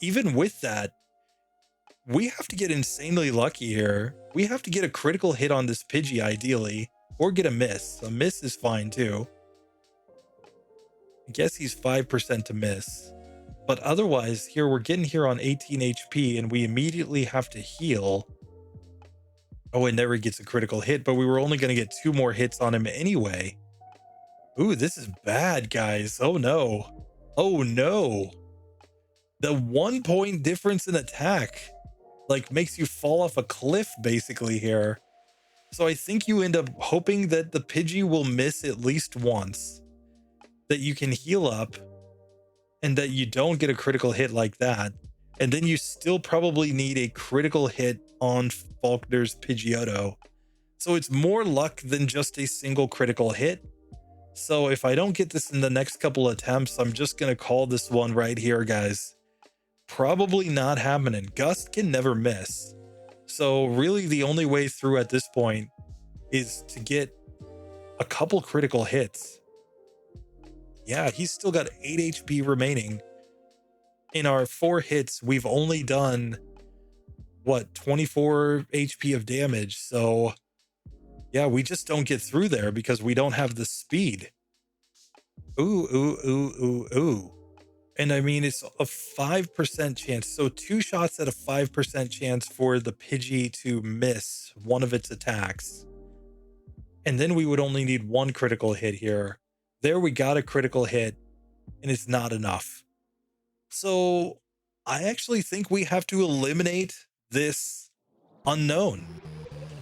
even with that, we have to get insanely lucky here. We have to get a critical hit on this Pidgey ideally, or get a miss. A miss is fine too. I guess he's 5% to miss. But otherwise, here we're getting here on 18 HP and we immediately have to heal. Oh, it never gets a critical hit, but we were only going to get 2 more hits on him anyway. Ooh, this is bad, guys. Oh no. Oh no. The 1 point difference in attack, like, makes you fall off a cliff basically here. So I think you end up hoping that the Pidgey will miss at least once, that you can heal up, and that you don't get a critical hit like that. And then you still probably need a critical hit on Falkner's Pidgeotto. So it's more luck than just a single critical hit. So if I don't get this in the next couple attempts, I'm just going to call this one right here, guys. Probably not happening. Gust can never miss. So really the only way through at this point is to get a couple critical hits. Yeah, he's still got 8 HP remaining. In our 4 hits, we've only done, what, 24 HP of damage. So yeah, we just don't get through there because we don't have the speed. Ooh, ooh, ooh, ooh, ooh. And I mean, it's a 5% chance. So 2 shots at a 5% chance for the Pidgey to miss one of its attacks. And then we would only need 1 critical hit here. There we got a critical hit, and it's not enough. So I actually think we have to eliminate this Unown.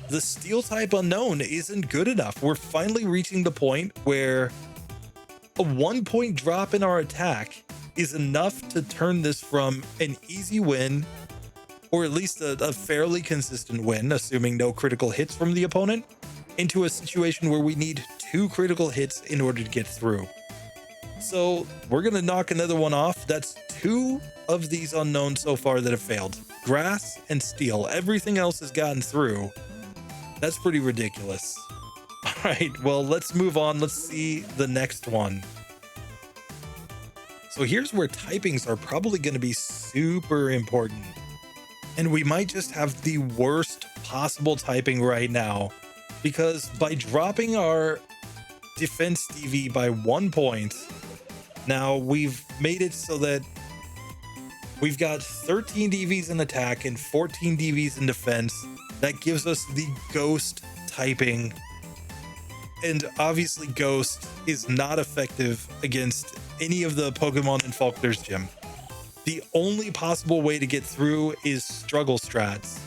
The Steel type Unown isn't good enough. We're finally reaching the point where a 1 point drop in our attack is enough to turn this from an easy win, or at least a fairly consistent win, assuming no critical hits from the opponent, into a situation where we need 2 critical hits in order to get through. So we're going to knock another one off. That's 2 of these Unowns so far that have failed. Grass and Steel. Everything else has gotten through. That's pretty ridiculous. All right, well, let's move on. Let's see the next one. So here's where typings are probably going to be super important. And we might just have the worst possible typing right now, because by dropping our defense DV by 1 point, now we've made it so that we've got 13 DVs in attack and 14 DVs in defense. That gives us the Ghost typing. And obviously Ghost is not effective against any of the Pokemon in Falkner's gym. The only possible way to get through is struggle strats.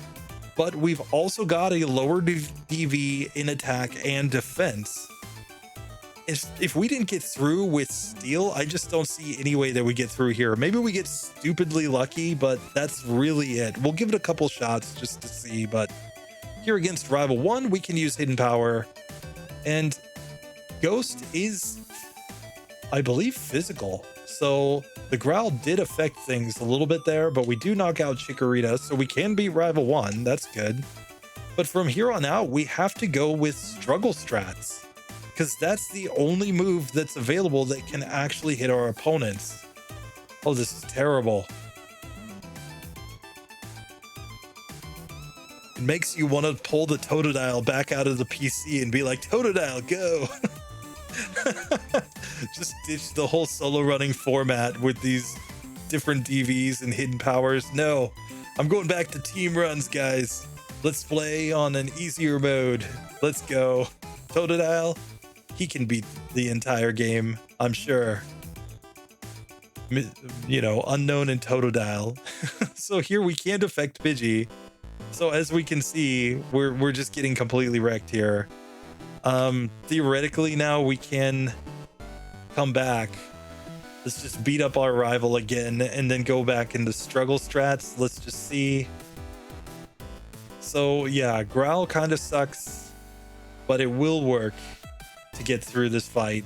But we've also got a lower DV in attack and defense. If we didn't get through with Steel, I just don't see any way that we get through here. Maybe we get stupidly lucky, but that's really it. We'll give it a couple shots just to see, but here against Rival 1, we can use Hidden Power. And Ghost is, I believe, physical. So the Growl did affect things a little bit there, but we do knock out Chikorita, so we can beat Rival 1. That's good. But from here on out, we have to go with Struggle Strats, because that's the only move that's available that can actually hit our opponents. Oh, this is terrible. It makes you want to pull the Totodile back out of the PC and be like, Totodile, go! Just ditch the whole solo running format with these different DVs and hidden powers. No, I'm going back to team runs, guys. Let's play on an easier mode. Let's go. Totodile, he can beat the entire game, I'm sure. You know, Unown and Totodile. So here we can't affect Pidgey. So as we can see, we're just getting completely wrecked here. Theoretically now we can come back. Let's just beat up our rival again and then go back into struggle strats. Let's just see. So yeah, Growl kind of sucks, but it will work to get through this fight.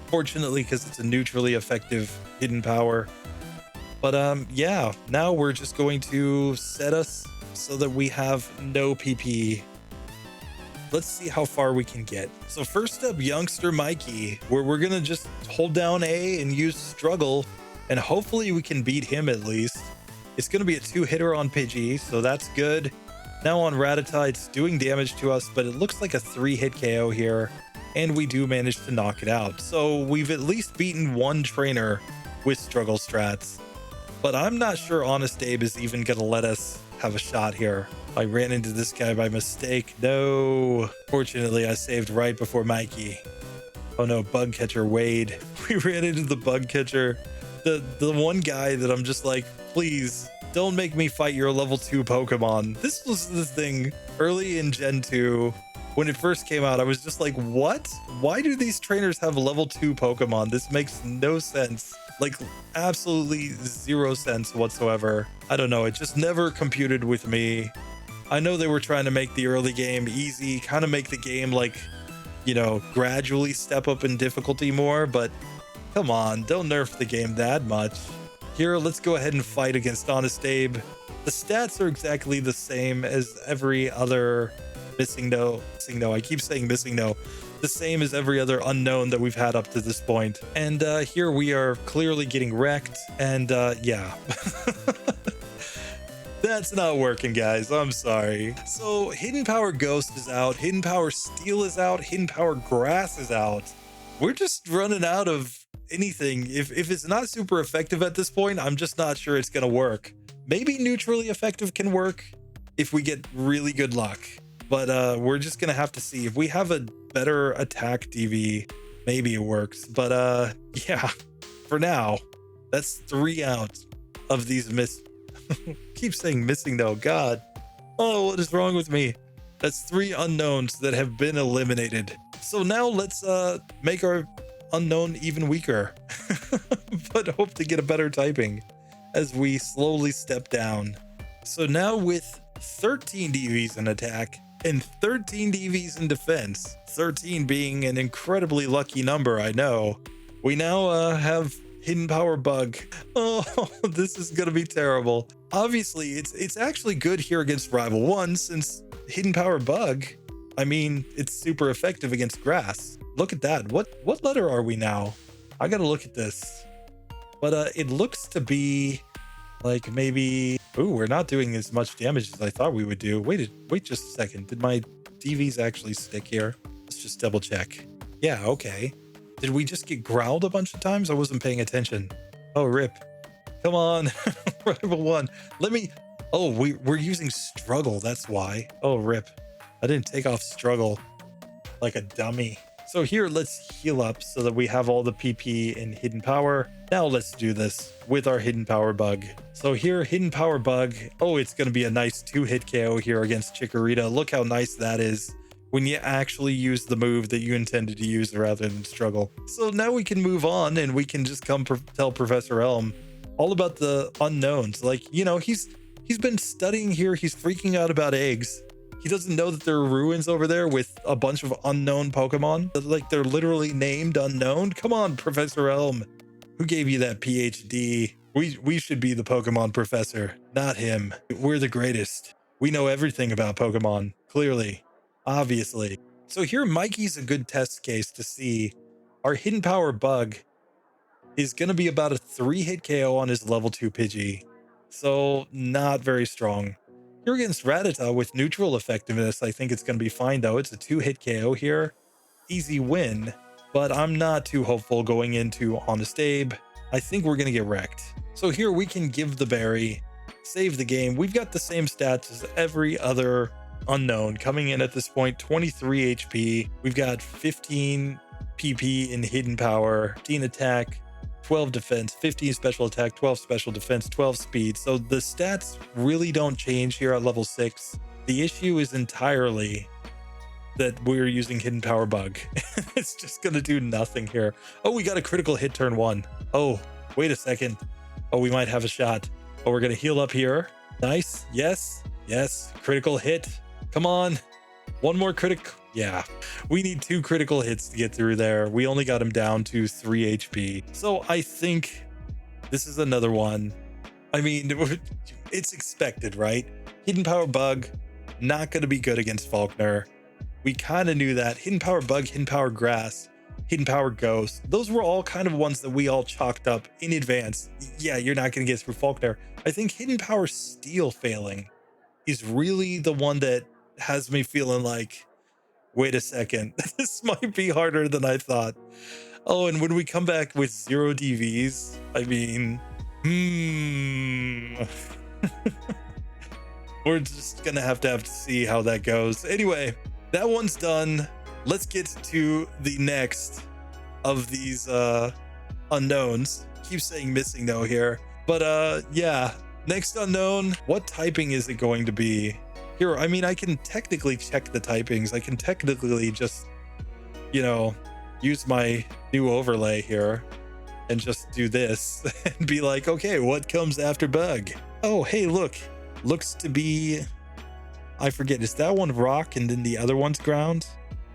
Fortunately, because it's a neutrally effective hidden power. But yeah, now we're just going to set us so that we have no PP. let's see how far we can get. So first up, youngster Mikey, where we're gonna just hold down A and use struggle, and hopefully we can beat him at least. It's gonna be a 2-hitter on Pidgey, so that's good. Now on Rattata, it's doing damage to us, but it looks like a 3-hit KO here, and we do manage to knock it out. So we've at least beaten one trainer with struggle strats, but I'm not sure Honest Abe is even gonna let us have a shot here. I ran into this guy by mistake. No. Fortunately, I saved right before Mikey. Oh no, bug catcher Wade. We ran into the bug catcher. The one guy that I'm just like, please don't make me fight your level 2 Pokemon. This was the thing early in Gen 2. When it first came out, I was just like, what? Why do these trainers have level 2 Pokemon? This makes no sense. Like, absolutely 0 sense whatsoever. I don't know. It just never computed with me. I know they were trying to make the early game easy, kind of make the game like, you know, gradually step up in difficulty more, but come on, don't nerf the game that much. Here, let's go ahead and fight against Honest Abe. The stats are exactly the same as every other Missing No. I keep saying Missing No. The same as every other unknown that we've had up to this point. And here we are clearly getting wrecked, and yeah. That's not working, guys. I'm sorry. So Hidden Power Ghost is out, Hidden Power Steel is out, Hidden Power Grass is out. We're just running out of anything. If it's not super effective at this point, I'm just not sure it's gonna work. Maybe neutrally effective can work if we get really good luck. But we're just gonna have to see. If we have a better attack DV, maybe it works. But yeah, for now, that's 3 out of these keep saying missing though, God. Oh, what is wrong with me? That's 3 unknowns that have been eliminated. So now let's make our unknown even weaker, but hope to get a better typing as we slowly step down. So now with 13 DVs in attack and 13 DVs in defense, 13 being an incredibly lucky number, I know, we now have Hidden Power Bug. Oh, this is gonna be terrible. Obviously, it's actually good here against Rival 1, since Hidden Power Bug, I mean, it's super effective against Grass. Look at that. What letter are we now? I gotta look at this. But it looks to be like maybe... Ooh, we're not doing as much damage as I thought we would do. Wait just a second. Did my DVs actually stick here? Let's just double check. Yeah, okay. Did we just get growled a bunch of times? I wasn't paying attention. Oh, rip. Come on. Rival 1. Let me... Oh, we're using struggle. That's why. Oh, rip. I didn't take off struggle like a dummy. So here, let's heal up so that we have all the PP in Hidden Power. Now let's do this with our Hidden Power Bug. So here, Hidden Power Bug. Oh, it's going to be a nice 2-hit KO here against Chikorita. Look how nice that is when you actually use the move that you intended to use rather than struggle. So now we can move on and we can just come tell Professor Elm all about the unknowns. Like, you know, he's been studying here. He's freaking out about eggs. He doesn't know that there are ruins over there with a bunch of unknown Pokemon. Like, they're literally named unknown. Come on, Professor Elm. Who gave you that PhD? We should be the Pokemon professor, not him. We're the greatest. We know everything about Pokemon, clearly, obviously. So here, Mikey's a good test case to see. Our Hidden Power Bug is going to be about a 3-hit KO on his level 2 Pidgey. So not very strong. Here against Rattata with neutral effectiveness, I think it's going to be fine though. It's a 2-hit KO here. Easy win, but I'm not too hopeful going into Honest Abe. I think we're going to get wrecked. So here we can give the berry, save the game. We've got the same stats as every other unknown coming in at this point. 23 HP. We've got 15 PP in Hidden Power, 15 attack, 12 defense, 15 special attack, 12 special defense, 12 speed. So the stats really don't change here at level 6. The issue is entirely that we're using Hidden Power Bug. It's just going to do nothing here. Oh, we got a critical hit turn 1. Oh, wait a second. Oh, we might have a shot. Oh, we're going to heal up here. Nice. Yes. Yes. Critical hit. Come on. One more critical. Yeah, we need 2 critical hits to get through there. We only got him down to 3 HP. So I think this is another one. I mean, it's expected, right? Hidden Power Bug, not going to be good against Falkner. We kind of knew that. Hidden Power Bug, Hidden Power Grass, Hidden Power Ghost. Those were all kind of ones that we all chalked up in advance. Yeah, you're not going to get through Falkner. I think Hidden Power Steel failing is really the one that has me feeling like, wait a second, this might be harder than I thought. Oh, and when we come back with 0 DVs, I mean, we're just gonna have to see how that goes. Anyway, that one's done. Let's get to the next of these unknowns. Keep saying missing though here, but yeah, next unknown. What typing is it going to be? Here, I mean, I can technically check the typings. I can technically just, you know, use my new overlay here and just do this and be like, okay, what comes after bug? Oh, hey, look, looks to be, I forget, is that one rock and then the other one's ground?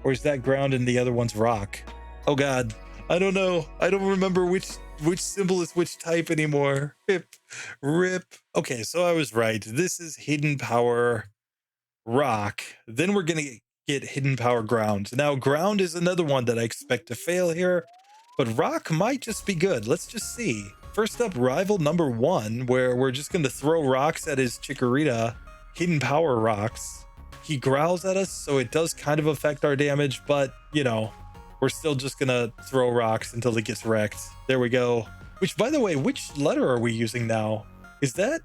Or is that ground and the other one's rock? Oh God, I don't know. I don't remember which symbol is which type anymore. Rip. Okay, so I was right. This is Hidden Power Rock. Then we're gonna get Hidden Power Ground. Now ground is another one that I expect to fail here, but rock might just be good. Let's just see. First up, rival number 1, where we're just gonna throw rocks at his Chikorita. Hidden Power Rocks. He growls at us, so it does kind of affect our damage, but you know, we're still just gonna throw rocks until it gets wrecked. There we go. Which, by the way, which letter are we using now? Is that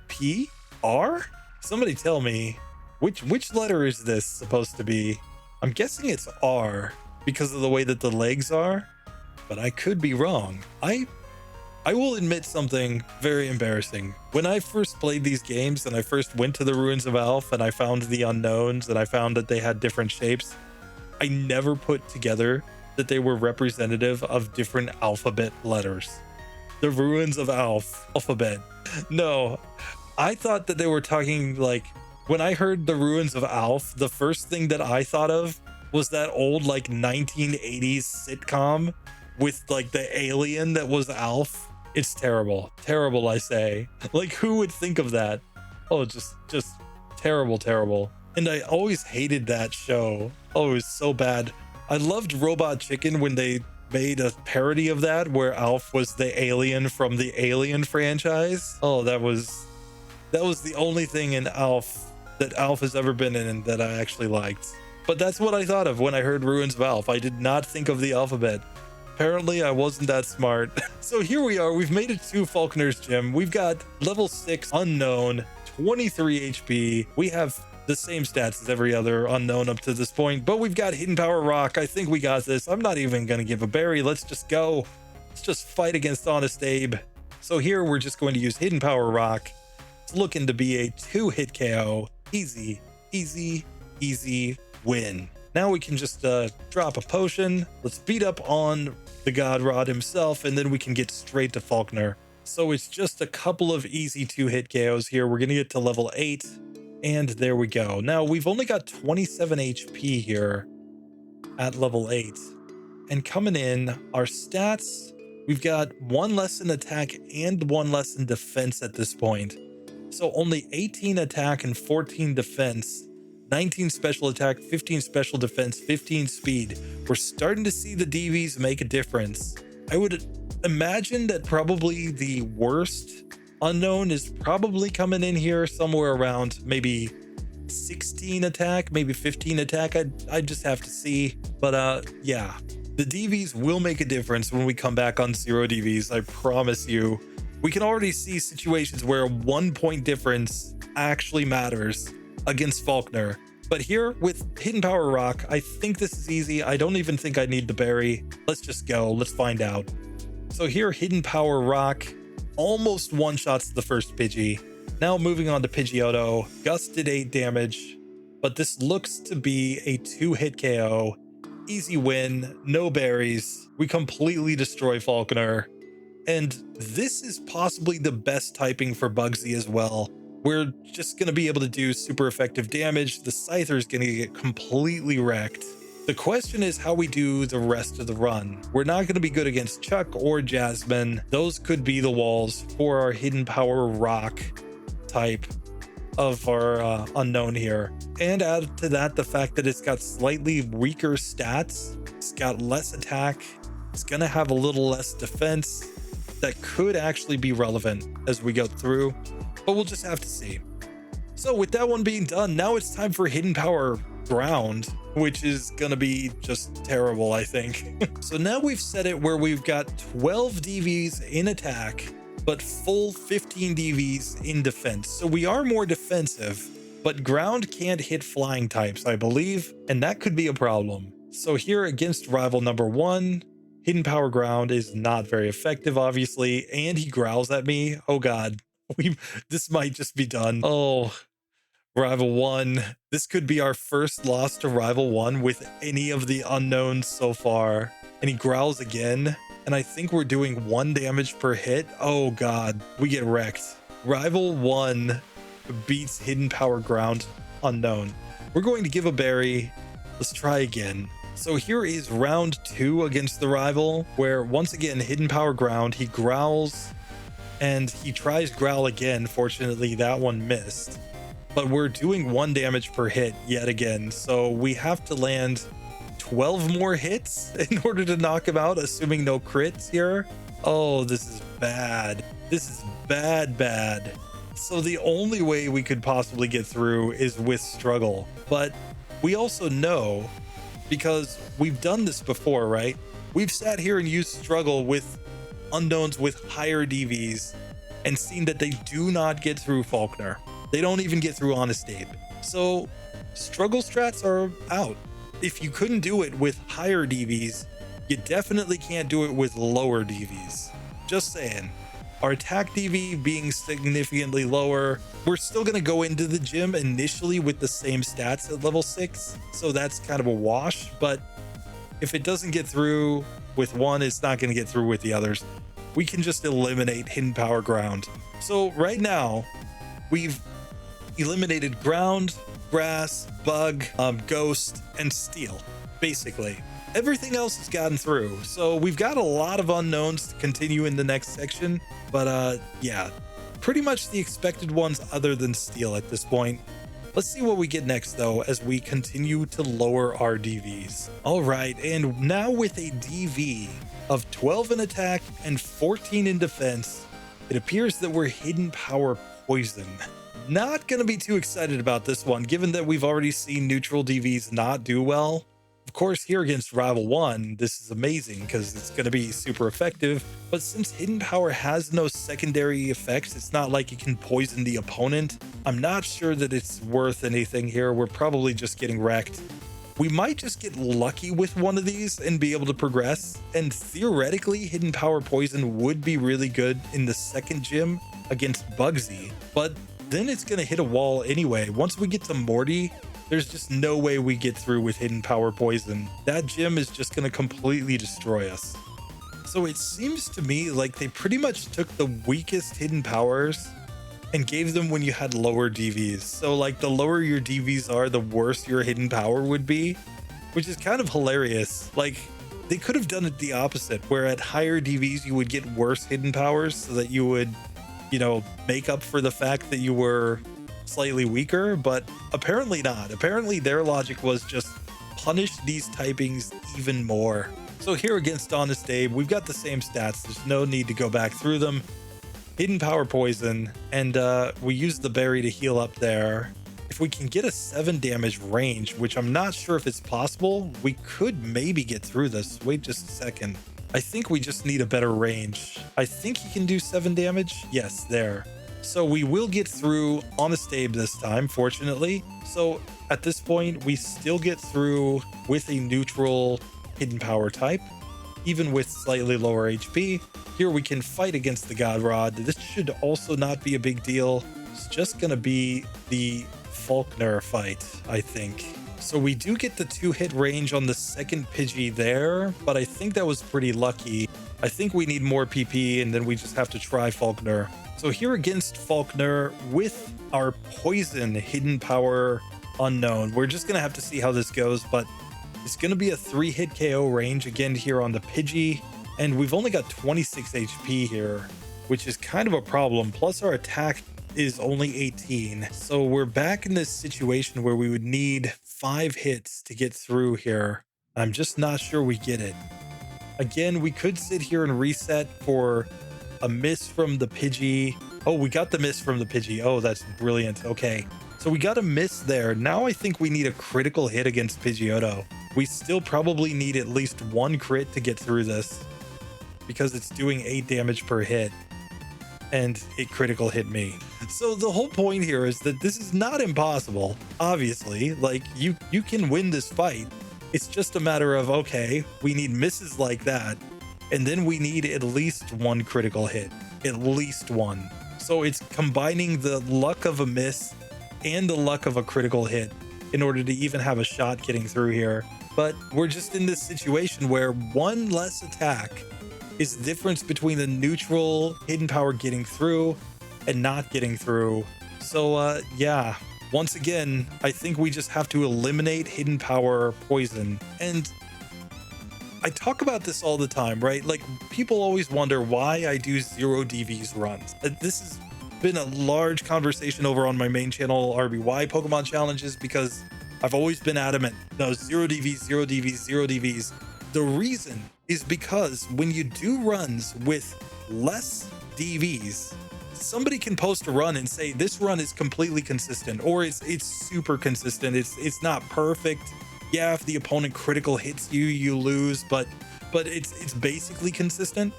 P? R? Somebody tell me. Which letter is this supposed to be? I'm guessing it's R because of the way that the legs are, but I could be wrong. I will admit something very embarrassing. When I first played these games and I first went to the Ruins of Alph and I found the unknowns and I found that they had different shapes, I never put together that they were representative of different alphabet letters. The Ruins of Alph alphabet. No, I thought that they were talking like, when I heard the Ruins of Alph, the first thing that I thought of was that old like 1980s sitcom with like the alien that was Alph. It's terrible. Terrible, I say. Like, who would think of that? Oh, just terrible. And I always hated that show. Oh, it was so bad. I loved Robot Chicken when they made a parody of that where Alph was the alien from the Alien franchise. Oh, that was the only thing in Alph that Alph has ever been in that I actually liked. But that's what I thought of when I heard Ruins of Alph. I did not think of the alphabet. Apparently I wasn't that smart. So here we are, we've made it to Falkner's Gym. We've got level 6 unknown, 23 HP. We have the same stats as every other unknown up to this point, but we've got Hidden Power Rock. I think we got this. I'm not even gonna give a berry. Let's just go. Let's just fight against Honest Abe. So here we're just going to use Hidden Power Rock. It's looking to be a 2-hit KO. Easy win. Now we can just drop a potion. Let's beat up on the God Rod himself, and then we can get straight to Falkner. So it's just a couple of easy 2-hit KOs here. We're gonna get to level 8, and there we go. Now we've only got 27 HP here at level 8. And coming in, our stats, we've got 1 less in attack and 1 less in defense at this point. So only 18 attack and 14 defense, 19 special attack, 15 special defense, 15 speed. We're starting to see the DVs make a difference. I would imagine that probably the worst unknown is probably coming in here somewhere around maybe 16 attack, maybe 15 attack. I just have to see. But yeah, the DVs will make a difference when we come back on 0 DVs. I promise you. We can already see situations where a 1-point difference actually matters against Falkner. But here with Hidden Power Rock, I think this is easy. I don't even think I need the berry. Let's just go. Let's find out. So here, Hidden Power Rock almost one-shots the first Pidgey. Now moving on to Pidgeotto. Gust did 8 damage, but this looks to be a 2-hit KO. Easy win, no berries. We completely destroy Falkner. And this is possibly the best typing for Bugsy as well. We're just going to be able to do super effective damage. The Scyther is going to get completely wrecked. The question is how we do the rest of the run. We're not going to be good against Chuck or Jasmine. Those could be the walls for our Hidden Power Rock type. of our Unown here. And add to that the fact that it's got slightly weaker stats. It's got less attack. It's going to have a little less defense. That could actually be relevant as we go through, but we'll just have to see. So with that one being done, now it's time for Hidden Power Ground, which is going to be just terrible, I think. So now we've set it where we've got 12 DVs in attack, but full 15 DVs in defense. So we are more defensive, but ground can't hit flying types, I believe, and that could be a problem. So here against rival number 1, Hidden Power Ground is not very effective, obviously, and he growls at me. Oh god, this might just be done. Oh, rival 1. This could be our first loss to rival 1 with any of the unknowns so far. And he growls again, and I think we're doing 1 damage per hit. Oh god, we get wrecked. Rival 1 beats Hidden Power Ground Unown. We're going to give a berry. Let's try again. So here is round 2 against the rival, where once again, Hidden Power Ground, he growls and he tries growl again. Fortunately, that one missed, but we're doing 1 damage per hit yet again. So we have to land 12 more hits in order to knock him out, assuming no crits here. Oh, this is bad. This is bad. So the only way we could possibly get through is with struggle, but we also know, because we've done this before, right? We've sat here and used struggle with unknowns with higher DVs and seen that they do not get through Falkner. They don't even get through Honest Abe. So struggle strats are out. If you couldn't do it with higher DVs, you definitely can't do it with lower DVs. Just saying. Our attack DV being significantly lower, we're still going to go into the gym initially with the same stats at level 6, so that's kind of a wash, but if it doesn't get through with one, it's not going to get through with the others. We can just eliminate Hidden Power Ground. So right now, we've eliminated ground, grass, bug, ghost, and steel, basically. Everything else has gotten through, so we've got a lot of unknowns to continue in the next section, but yeah, pretty much the expected ones other than steel at this point. Let's see what we get next though as we continue to lower our DVs. All right, and now with a DV of 12 in attack and 14 in defense, it appears that we're Hidden Power Poison. Not gonna be too excited about this one, given that we've already seen neutral DVs not do well. Of course, here against Rival 1, this is amazing because it's going to be super effective, but since Hidden Power has no secondary effects, it's not like it can poison the opponent. I'm not sure that it's worth anything here. We're probably just getting wrecked. We might just get lucky with one of these and be able to progress, and theoretically, Hidden Power Poison would be really good in the second gym against Bugsy, but then it's going to hit a wall anyway. Once we get to Morty, there's just no way we get through with Hidden Power Poison. That gym is just going to completely destroy us. So it seems to me like they pretty much took the weakest hidden powers and gave them when you had lower DVs. So like the lower your DVs are, the worse your hidden power would be, which is kind of hilarious. Like they could have done it the opposite, where at higher DVs you would get worse hidden powers so that you would, you know, make up for the fact that you were slightly weaker, but apparently not. Apparently their logic was just punish these typings even more. So here against Honest Abe, we've got the same stats. There's no need to go back through them. Hidden Power Poison, and we use the berry to heal up there. If we can get a 7 damage range, which I'm not sure if it's possible, we could maybe get through this. Wait just a second. I think we just need a better range. I think he can do 7 damage. Yes, there. So we will get through Honest Abe this time, fortunately. So at this point, we still get through with a neutral hidden power type, even with slightly lower HP. Here we can fight against the God Rod. This should also not be a big deal. It's just going to be the Falkner fight, I think. So we do get the 2-hit range on the second Pidgey there, but I think that was pretty lucky. I think we need more PP, and then we just have to try Falkner. So here against Falkner with our Poison Hidden Power Unown, we're just going to have to see how this goes, but it's going to be a 3-hit KO range again here on the Pidgey, and we've only got 26 HP here, which is kind of a problem. Plus our attack is only 18. So we're back in this situation where we would need 5 hits to get through here. I'm just not sure we get it. Again, we could sit here and reset for a miss from the Pidgey. Oh, we got the miss from the Pidgey. Oh, that's brilliant. Okay. So we got a miss there. Now I think we need a critical hit against Pidgeotto. We still probably need at least 1 crit to get through this because it's doing 8 damage per hit and it critical hit me. So the whole point here is that this is not impossible. Obviously, like you can win this fight. It's just a matter of, okay, we need misses like that, and then we need at least 1 critical hit, at least 1. So it's combining the luck of a miss and the luck of a critical hit in order to even have a shot getting through here. But we're just in this situation where 1 less attack is the difference between the neutral hidden power getting through and not getting through. So yeah, once again, I think we just have to eliminate hidden power poison. And I talk about this all the time, right? Like, people always wonder why I do 0 DVs runs. This has been a large conversation over on my main channel, RBY Pokemon Challenges, because I've always been adamant, no, 0 DVs, 0 DVs, 0 DVs. The reason is because when you do runs with less DVs, somebody can post a run and say this run is completely consistent, or it's super consistent. It's not perfect. Yeah, if the opponent critical hits you, you lose, but it's basically consistent.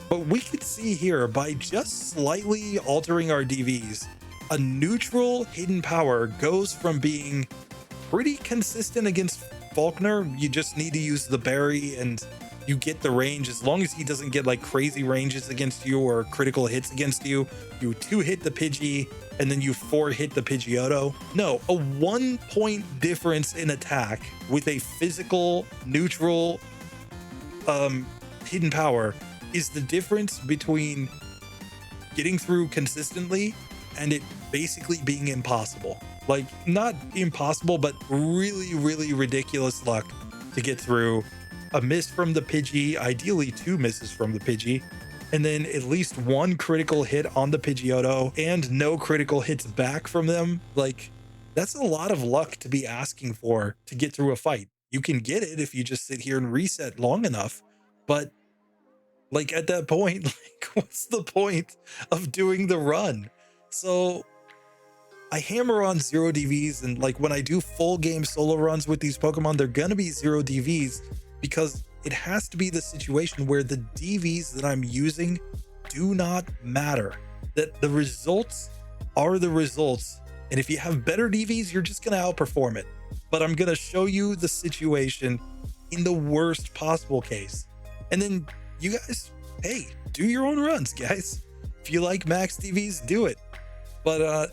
But we could see here, by just slightly altering our DVs, a neutral hidden power goes from being pretty consistent against Falkner. You just need to use the berry and you get the range. As long as he doesn't get like crazy ranges against you or critical hits against you, you 2-hit the Pidgey and then you 4-hit the Pidgeotto. No, a 1-point difference in attack with a physical neutral hidden power is the difference between getting through consistently and it basically being impossible. Like, not impossible, but really, really ridiculous luck to get through. A miss from the Pidgey, ideally 2 misses from the Pidgey, and then at least 1 critical hit on the Pidgeotto and no critical hits back from them. Like, that's a lot of luck to be asking for to get through a fight. You can get it if you just sit here and reset long enough, but like, at that point, like, what's the point of doing the run? So I hammer on 0 DVs, and like when I do full game solo runs with these Pokemon, they're gonna be 0 DVs because it has to be the situation where the DVs that I'm using do not matter. That the results are the results, and if you have better DVs, you're just gonna outperform it. But I'm gonna show you the situation in the worst possible case, and then you guys, hey, do your own runs, guys. If you like max DVs, do it. But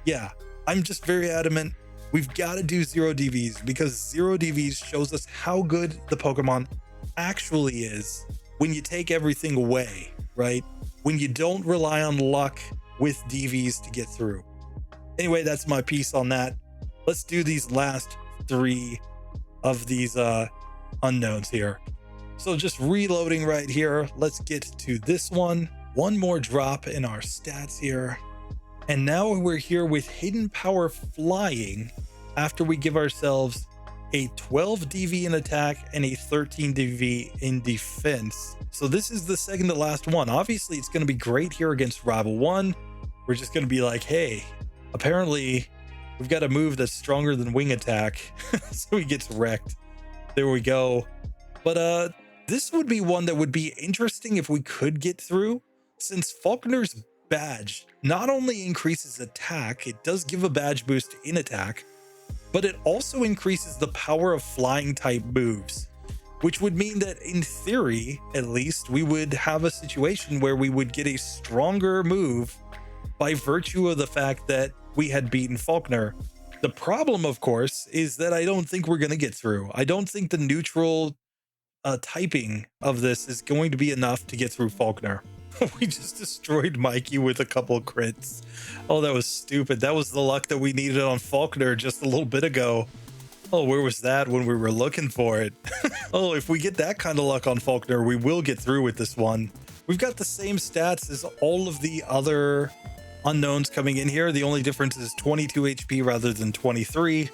yeah, I'm just very adamant. We've got to do 0 DVs because 0 DVs shows us how good the Pokemon actually is when you take everything away, right? When you don't rely on luck with DVs to get through. Anyway, that's my piece on that. Let's do these last 3 of these unknowns here. So just reloading right here. Let's get to this one. One more drop in our stats here. And now we're here with hidden power flying after we give ourselves a 12 DV in attack and a 13 DV in defense. So this is the second to last one. Obviously, it's going to be great here against Rival 1. We're just going to be like, hey, apparently we've got a move that's stronger than Wing Attack. So he gets wrecked. There we go. But this would be one that would be interesting if we could get through, since Falkner's badge not only increases attack, it does give a badge boost in attack, but it also increases the power of flying type moves, which would mean that in theory, at least, we would have a situation where we would get a stronger move by virtue of the fact that we had beaten Falkner. The problem, of course, is that I don't think we're going to get through. I don't think the neutral typing of this is going to be enough to get through Falkner. We just destroyed Mikey with a couple crits. Oh, that was stupid. That was the luck that we needed on Falkner just a little bit ago. Oh, where was that when we were looking for it? Oh, if we get that kind of luck on Falkner, we will get through with this one. We've got the same stats as all of the other unknowns coming in here. The only difference is 22 HP rather than 23,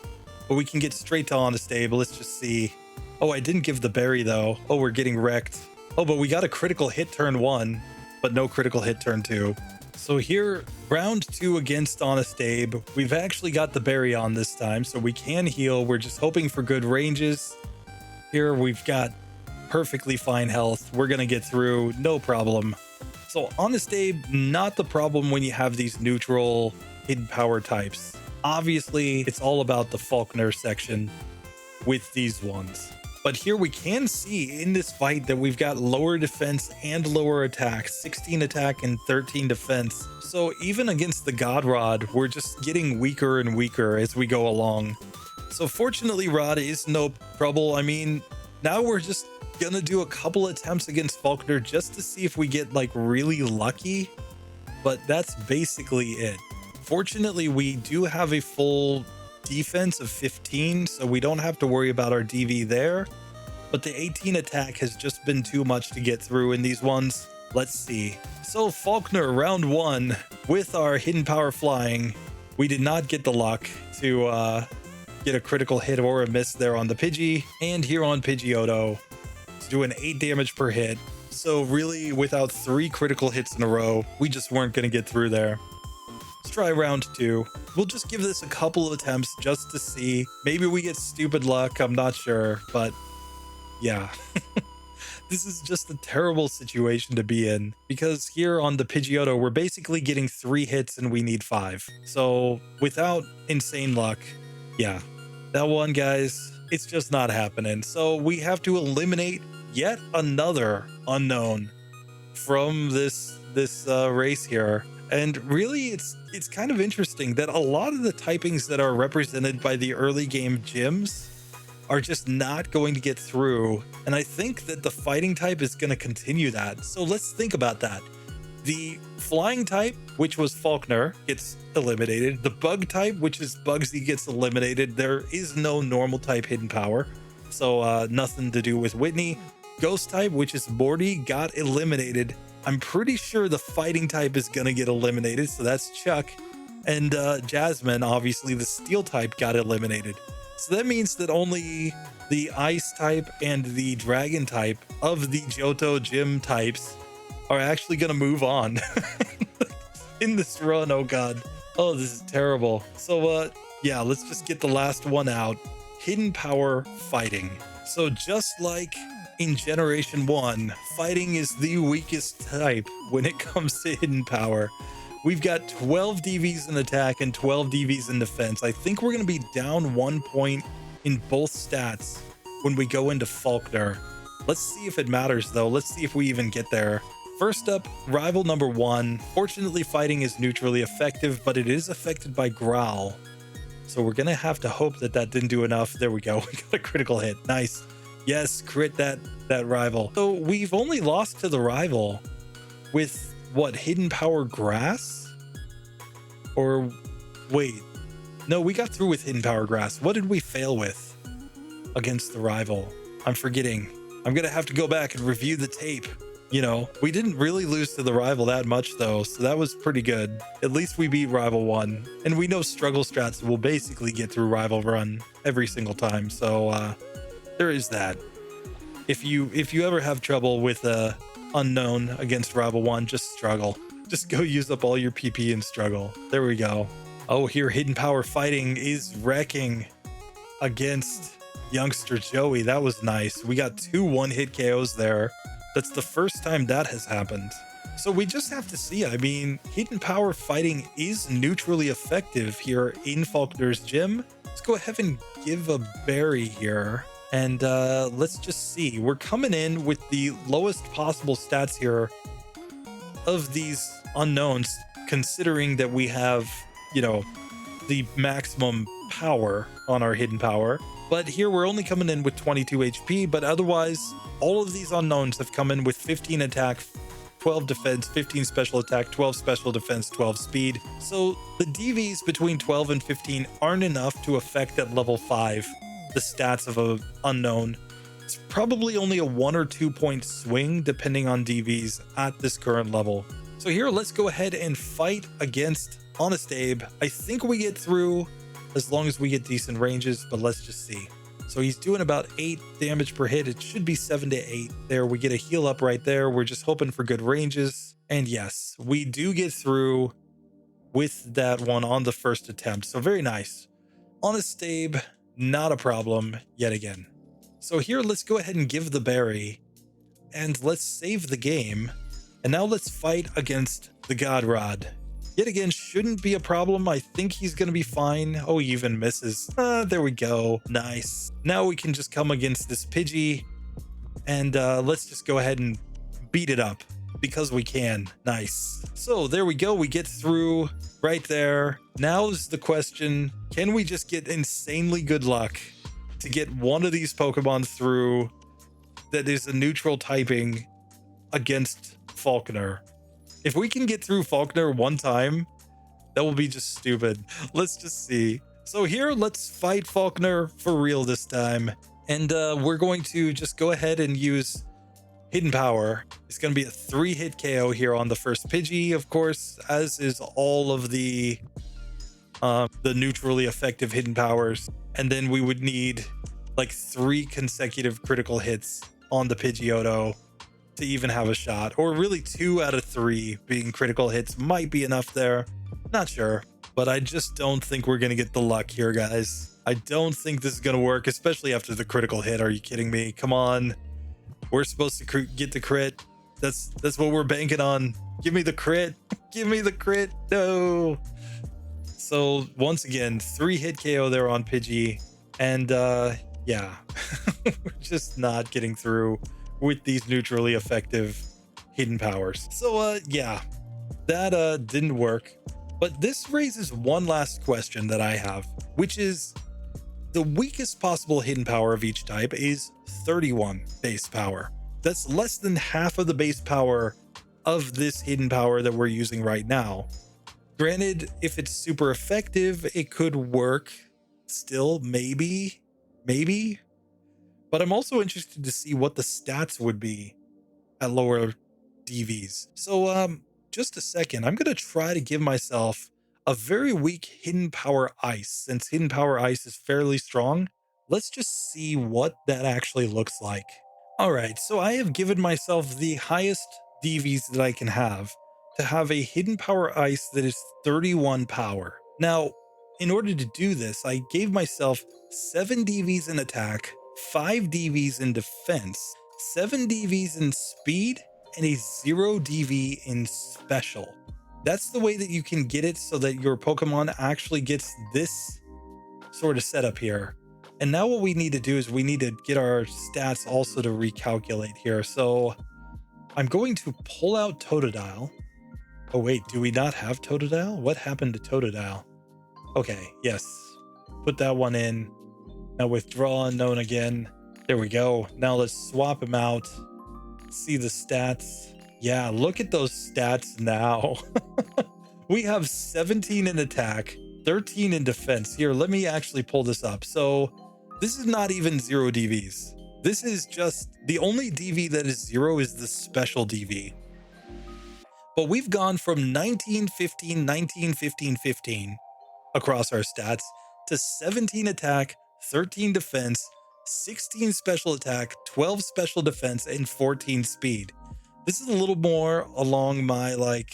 but we can get straight to Honest Abe. Let's just see. Oh, I didn't give the berry though. Oh, we're getting wrecked. Oh, but we got a critical hit turn 1, but no critical hit turn 2. So here, round 2 against Honest Abe, we've actually got the berry on this time, so we can heal. We're just hoping for good ranges. Here we've got perfectly fine health. We're gonna get through, no problem. So Honest Abe, not the problem when you have these neutral hidden power types. Obviously, it's all about the Falkner section with these ones. But here we can see in this fight that we've got lower defense and lower attack, 16 attack and 13 defense. So even against the God Rod, we're just getting weaker and weaker as we go along. So fortunately, Rod is no trouble. I mean, now we're just gonna do a couple attempts against Falkner just to see if we get like really lucky. But that's basically it. Fortunately, we do have a full defense of 15, so we don't have to worry about our DV there, but the 18 attack has just been too much to get through in these ones. Let's see. So Falkner, round 1 with our hidden power flying. We did not get the luck to get a critical hit or a miss there on the Pidgey, and here on Pidgeotto, it's doing 8 damage per hit. So really, without 3 critical hits in a row, we just weren't going to get through there. Let's try round 2. We'll just give this a couple of attempts just to see. Maybe we get stupid luck, I'm not sure, but yeah. This is just a terrible situation to be in, because here on the Pidgeotto, we're basically getting 3 hits and we need 5. So without insane luck, yeah, that one, guys, it's just not happening. So we have to eliminate yet another unknown from this race here. And really, it's kind of interesting that a lot of the typings that are represented by the early game gyms are just not going to get through. And I think that the fighting type is going to continue that. So let's think about that. The flying type, which was Falkner, gets eliminated. The bug type, which is Bugsy, gets eliminated. There is no normal type hidden power, so nothing to do with Whitney. Ghost type, which is Morty, got eliminated. I'm pretty sure the fighting type is going to get eliminated, so that's Chuck. And Jasmine, obviously the steel type, got eliminated. So that means that only the ice type and the dragon type of the Johto gym types are actually going to move on in this run. Oh god. Oh, this is terrible. So yeah, let's just get the last one out. Hidden power fighting. So just like in Generation 1, fighting is the weakest type when it comes to hidden power. We've got 12 DVs in attack and 12 DVs in defense. I think we're going to be down 1 point in both stats when we go into Falkner. Let's see if it matters though. Let's see if we even get there. First up, rival number 1. Fortunately, fighting is neutrally effective, but it is affected by Growl. So we're going to have to hope that that didn't do enough. There we go. We got a critical hit. Nice. Yes, crit that rival. So we've only lost to the rival with what, hidden power grass? Or wait, no, we got through with hidden power grass. What did we fail with against the rival? I'm forgetting. I'm gonna have to go back and review the tape. You know, we didn't really lose to the rival that much though, so that was pretty good. At least we beat rival 1, and we know struggle strats will basically get through rival run every single time. So there is that. If you ever have trouble with unknown against rival 1, just struggle. Just go use up all your PP and struggle. There we go. Oh, here hidden power fighting is wrecking against youngster Joey. That was nice. We got 2 one-hit KOs there. That's the first time that has happened. So we just have to see. I mean, hidden power fighting is neutrally effective here in Falkner's gym. Let's go ahead and give a berry here. And let's just see. We're coming in with the lowest possible stats here of these unknowns, considering that we have, you know, the maximum power on our hidden power. But here we're only coming in with 22 HP, but otherwise, all of these unknowns have come in with 15 attack, 12 defense, 15 special attack, 12 special defense, 12 speed. So the DVs between 12 and 15 aren't enough to affect at level 5 the stats of an unknown. It's probably only a 1 or 2 point swing depending on DVs at this current level. So here, let's go ahead and fight against Honest Abe. I think we get through as long as we get decent ranges, but let's just see. So he's doing about 8 damage per hit. It should be 7 to 8. There, we get a heal up right there. We're just hoping for good ranges. And yes, we do get through with that one on the first attempt. So very nice. Honest Abe, not a problem yet again. So here, let's go ahead and give the berry and let's save the game. And now let's fight against the God Rod. Yet again, shouldn't be a problem. I think he's going to be fine. Oh, he even misses. There we go. Nice. Now we can just come against this Pidgey and let's just go ahead and beat it up because we can. Nice. So there we go. We get through right there. Now's the question. Can we just get insanely good luck to get one of these Pokemon through that is a neutral typing against Falkner? If we can get through Falkner one time, that will be just stupid. Let's just see. So here, let's fight Falkner for real this time. And we're going to just go ahead and use Hidden Power. It's going to be a 3-hit KO here on the first Pidgey, of course, as is all of the neutrally effective Hidden Powers. And then we would need like 3 consecutive critical hits on the Pidgeotto to even have a shot, or really 2 out of 3 being critical hits might be enough there. Not sure, but I just don't think we're gonna get the luck here, guys. I don't think this is gonna work, especially after the critical hit. Are you kidding me? Come on, we're supposed to get the crit. That's what we're banking on. Give me the crit. Give me the crit. No. So once again, 3-hit KO there on Pidgey, and yeah, we're just not getting through with these neutrally effective hidden powers. So yeah, that didn't work. But this raises one last question that I have, which is the weakest possible hidden power of each type is 31 base power. That's less than half of the base power of this hidden power that we're using right now. Granted, if it's super effective, it could work still, maybe. But I'm also interested to see what the stats would be at lower DVs. So just a second, I'm going to try to give myself a very weak Hidden Power Ice. Since Hidden Power Ice is fairly strong, let's just see what that actually looks like. All right, so I have given myself the highest DVs that I can have to have a Hidden Power Ice that is 31 power. Now, in order to do this, I gave myself 7 DVs in attack, 5 DVs in defense, 7 DVs in speed, and a 0 DV in special. That's the way that you can get it so that your Pokemon actually gets this sort of setup here. And now what we need to do is we need to get our stats also to recalculate here. So I'm going to pull out Totodile. Oh wait, do we not have Totodile? What happened to Totodile? Okay, yes. Put that one in. Now withdraw Unown again. There we go. Now let's swap him out. See the stats. Yeah, look at those stats now. We have 17 in attack, 13 in defense. Here, let me actually pull this up. So this is not even 0 DVs. This is just the only DV that is 0 is the special DV. But we've gone from 19, 15, 19, 15, 15 across our stats to 17 attack, 13 defense, 16 special attack, 12 special defense, and 14 speed. This is a little more along my, like,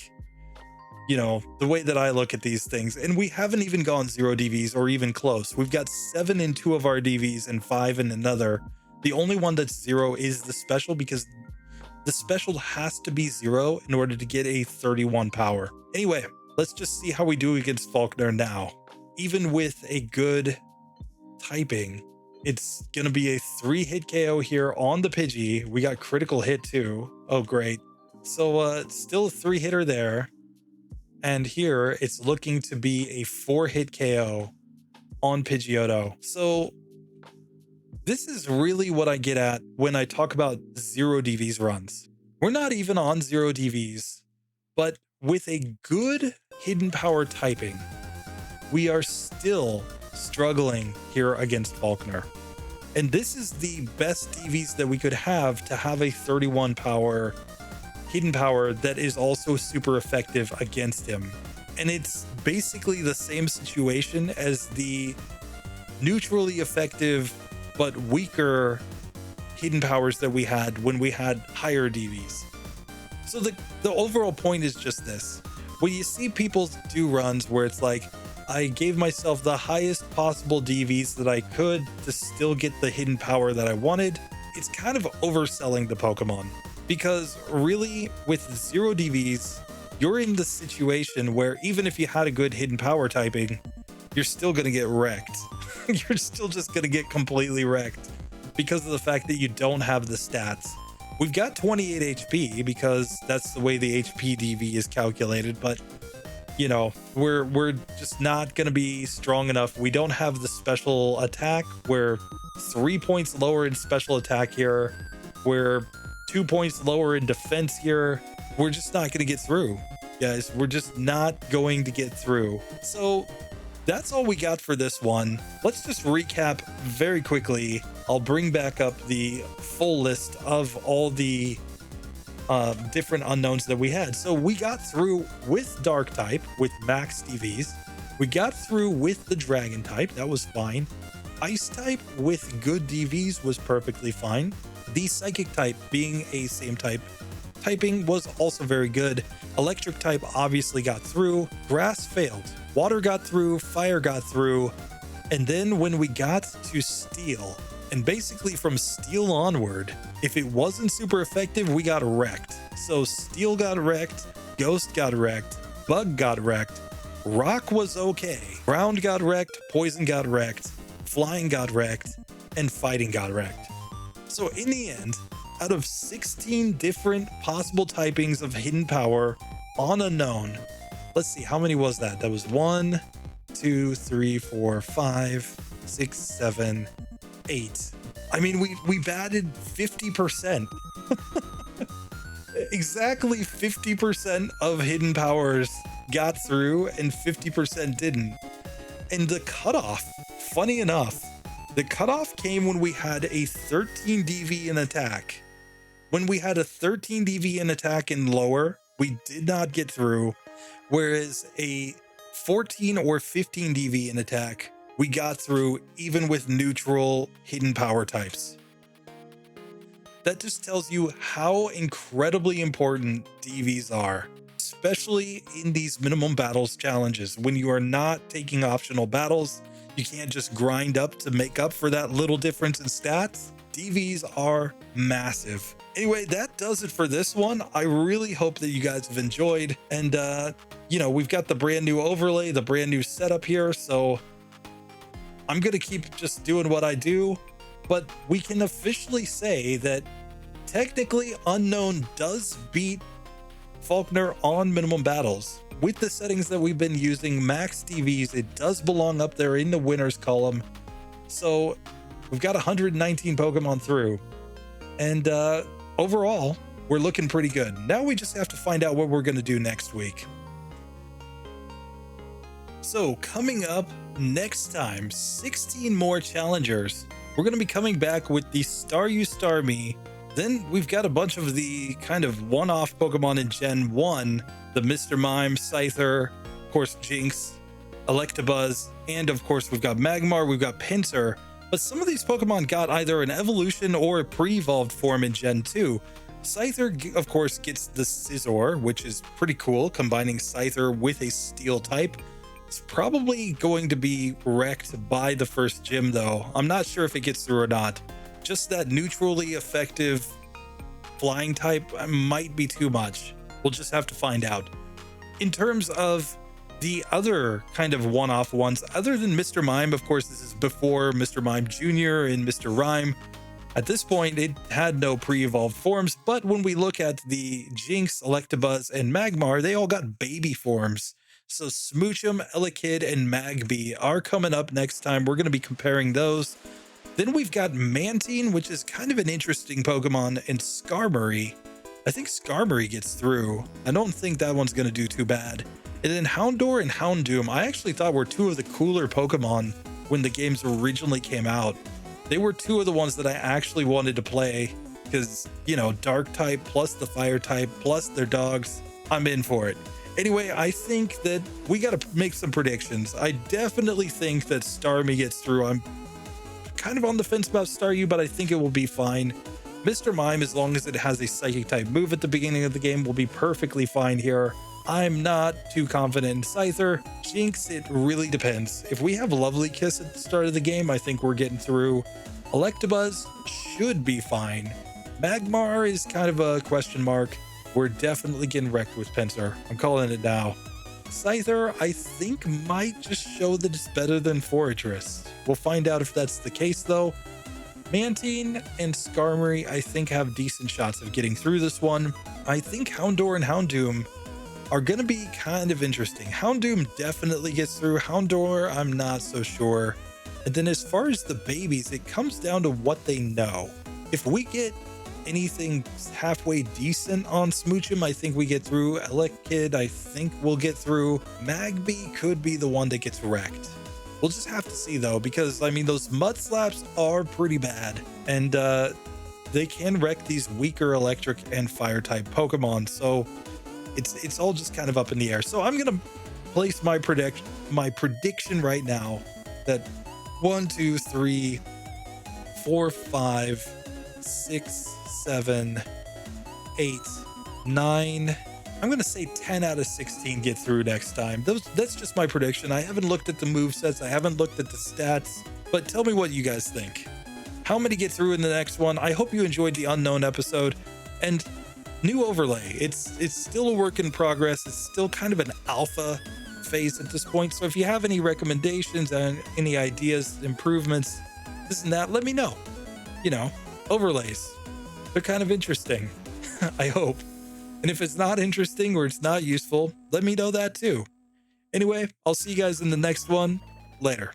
you know, the way that I look at these things. And we haven't even gone 0 DVs or even close. We've got 7 in 2 of our DVs and 5 in another. The only one that's 0 is the special, because the special has to be 0 in order to get a 31 power. Anyway, let's just see how we do against Falkner now. Even with a good typing, it's gonna be a 3-hit KO here on the Pidgey. We got critical hit too. Oh, great. So still a 3-hitter there. And here it's looking to be a 4-hit KO on Pidgeotto. So this is really what I get at when I talk about 0 DVs runs. We're not even on 0 DVs, but with a good hidden power typing, we are still struggling here against Falkner. And this is the best DVs that we could have to have a 31 power hidden power that is also super effective against him. And it's basically the same situation as the neutrally effective but weaker hidden powers that we had when we had higher DVs. So the overall point is just this. When you see people do runs where it's like, I gave myself the highest possible DVs that I could to still get the hidden power that I wanted, it's kind of overselling the Pokemon. Because really, with 0 DVs, you're in the situation where even if you had a good hidden power typing, you're still going to get wrecked. You're still just going to get completely wrecked because of the fact that you don't have the stats. We've got 28 HP because that's the way the HP DV is calculated, but you know, we're just not going to be strong enough. We don't have the special attack. We're 3 points lower in special attack here. We're 2 points lower in defense here. We're just not going to get through, guys. We're just not going to get through. So that's all we got for this one. Let's just recap very quickly. I'll bring back up the full list of all the different unknowns that we had. So we got through with dark type with max DVs. We got through with the dragon type. That was fine. Ice type with good DVs was perfectly fine. The psychic type, being a same type typing, was also very good. Electric type obviously got through. Grass failed. Water got through. Fire got through. And then when we got to steel, and basically from steel onward, if it wasn't super effective, we got wrecked. So steel got wrecked, ghost got wrecked, bug got wrecked, rock was okay, ground got wrecked, poison got wrecked, flying got wrecked, and fighting got wrecked. So in the end, out of 16 different possible typings of hidden power on Unown, let's see, how many was that? That was 1, 2, 3, 4, 5, 6, 7, 8. I mean, we batted 50%. Exactly 50% of hidden powers got through and 50% didn't. And the cutoff, funny enough, the cutoff came when we had a 13 DV in attack. When we had a 13 DV in attack and lower, we did not get through. Whereas a 14 or 15 DV in attack, we got through even with neutral hidden power types. That just tells you how incredibly important DVs are, especially in these minimum battles challenges. When you are not taking optional battles, you can't just grind up to make up for that little difference in stats. DVs are massive. Anyway, that does it for this one. I really hope that you guys have enjoyed. And, you know, we've got the brand new overlay, the brand new setup here. So I'm going to keep just doing what I do, but we can officially say that technically Unown does beat Falkner on minimum battles. With the settings that we've been using, max DVs, it does belong up there in the winners column. So we've got 119 Pokemon through. And overall, we're looking pretty good. Now we just have to find out what we're going to do next week. So coming up next time, 16 more challengers. We're going to be coming back with the Star You Star Me. Then we've got a bunch of the kind of one-off Pokemon in Gen 1. The Mr. Mime, Scyther, of course Jinx, Electabuzz, and of course we've got Magmar, we've got Pinsir. But some of these Pokemon got either an evolution or a pre-evolved form in Gen 2. Scyther, of course, gets the Scizor, which is pretty cool, combining Scyther with a Steel type. It's probably going to be wrecked by the first gym, though. I'm not sure if it gets through or not. Just that neutrally effective flying type might be too much. We'll just have to find out. In terms of the other kind of one-off ones, other than Mr. Mime, of course, this is before Mr. Mime Jr. and Mr. Rhyme. At this point, it had no pre-evolved forms, but when we look at the Jinx, Electabuzz, and Magmar, they all got baby forms. So Smoochum, Elekid, and Magby are coming up next time. We're going to be comparing those. Then we've got Mantine, which is kind of an interesting Pokemon, and Skarmory. I think Skarmory gets through. I don't think that one's going to do too bad. And then Houndour and Houndoom, I actually thought were two of the cooler Pokemon when the games originally came out. They were two of the ones that I actually wanted to play because, you know, dark type plus the fire type plus their dogs, I'm in for it. Anyway, I think that we got to make some predictions. I definitely think that Starmie gets through. I'm kind of on the fence about Staryu, but I think it will be fine. Mr. Mime, as long as it has a psychic type move at the beginning of the game, will be perfectly fine here. I'm not too confident in Scyther. Jinx, it really depends. If we have Lovely Kiss at the start of the game, I think we're getting through. Electabuzz should be fine. Magmar is kind of a question mark. We're definitely getting wrecked with Pinsir. I'm calling it now. Scyther, I think, might just show that it's better than Forretress. We'll find out if that's the case, though. Mantine and Skarmory, I think, have decent shots of getting through this one. I think Houndour and Houndoom are going to be kind of interesting. Houndoom definitely gets through. Houndour, I'm not so sure. And then as far as the babies, it comes down to what they know. If we get anything halfway decent on Smoochum, I think we get through. Elekid, I think we'll get through. Magby could be the one that gets wrecked. We'll just have to see, though, because, I mean, those Mud Slaps are pretty bad. And they can wreck these weaker electric and fire type Pokemon. So it's all just kind of up in the air. So I'm going to place my prediction right now that 1, 2, 3, 4, 5, 6, 7, 8, 9. I'm going to say 10 out of 16 get through next time. That's just my prediction. I haven't looked at the movesets. I haven't looked at the stats. But tell me what you guys think. How many get through in the next one? I hope you enjoyed the Unown episode. And new overlay. It's still a work in progress. It's still kind of an alpha phase at this point. So if you have any recommendations and any ideas, improvements, this and that, let me know. You know, overlays. They're kind of interesting. I hope. And if it's not interesting or it's not useful, let me know that too. Anyway, I'll see you guys in the next one. Later.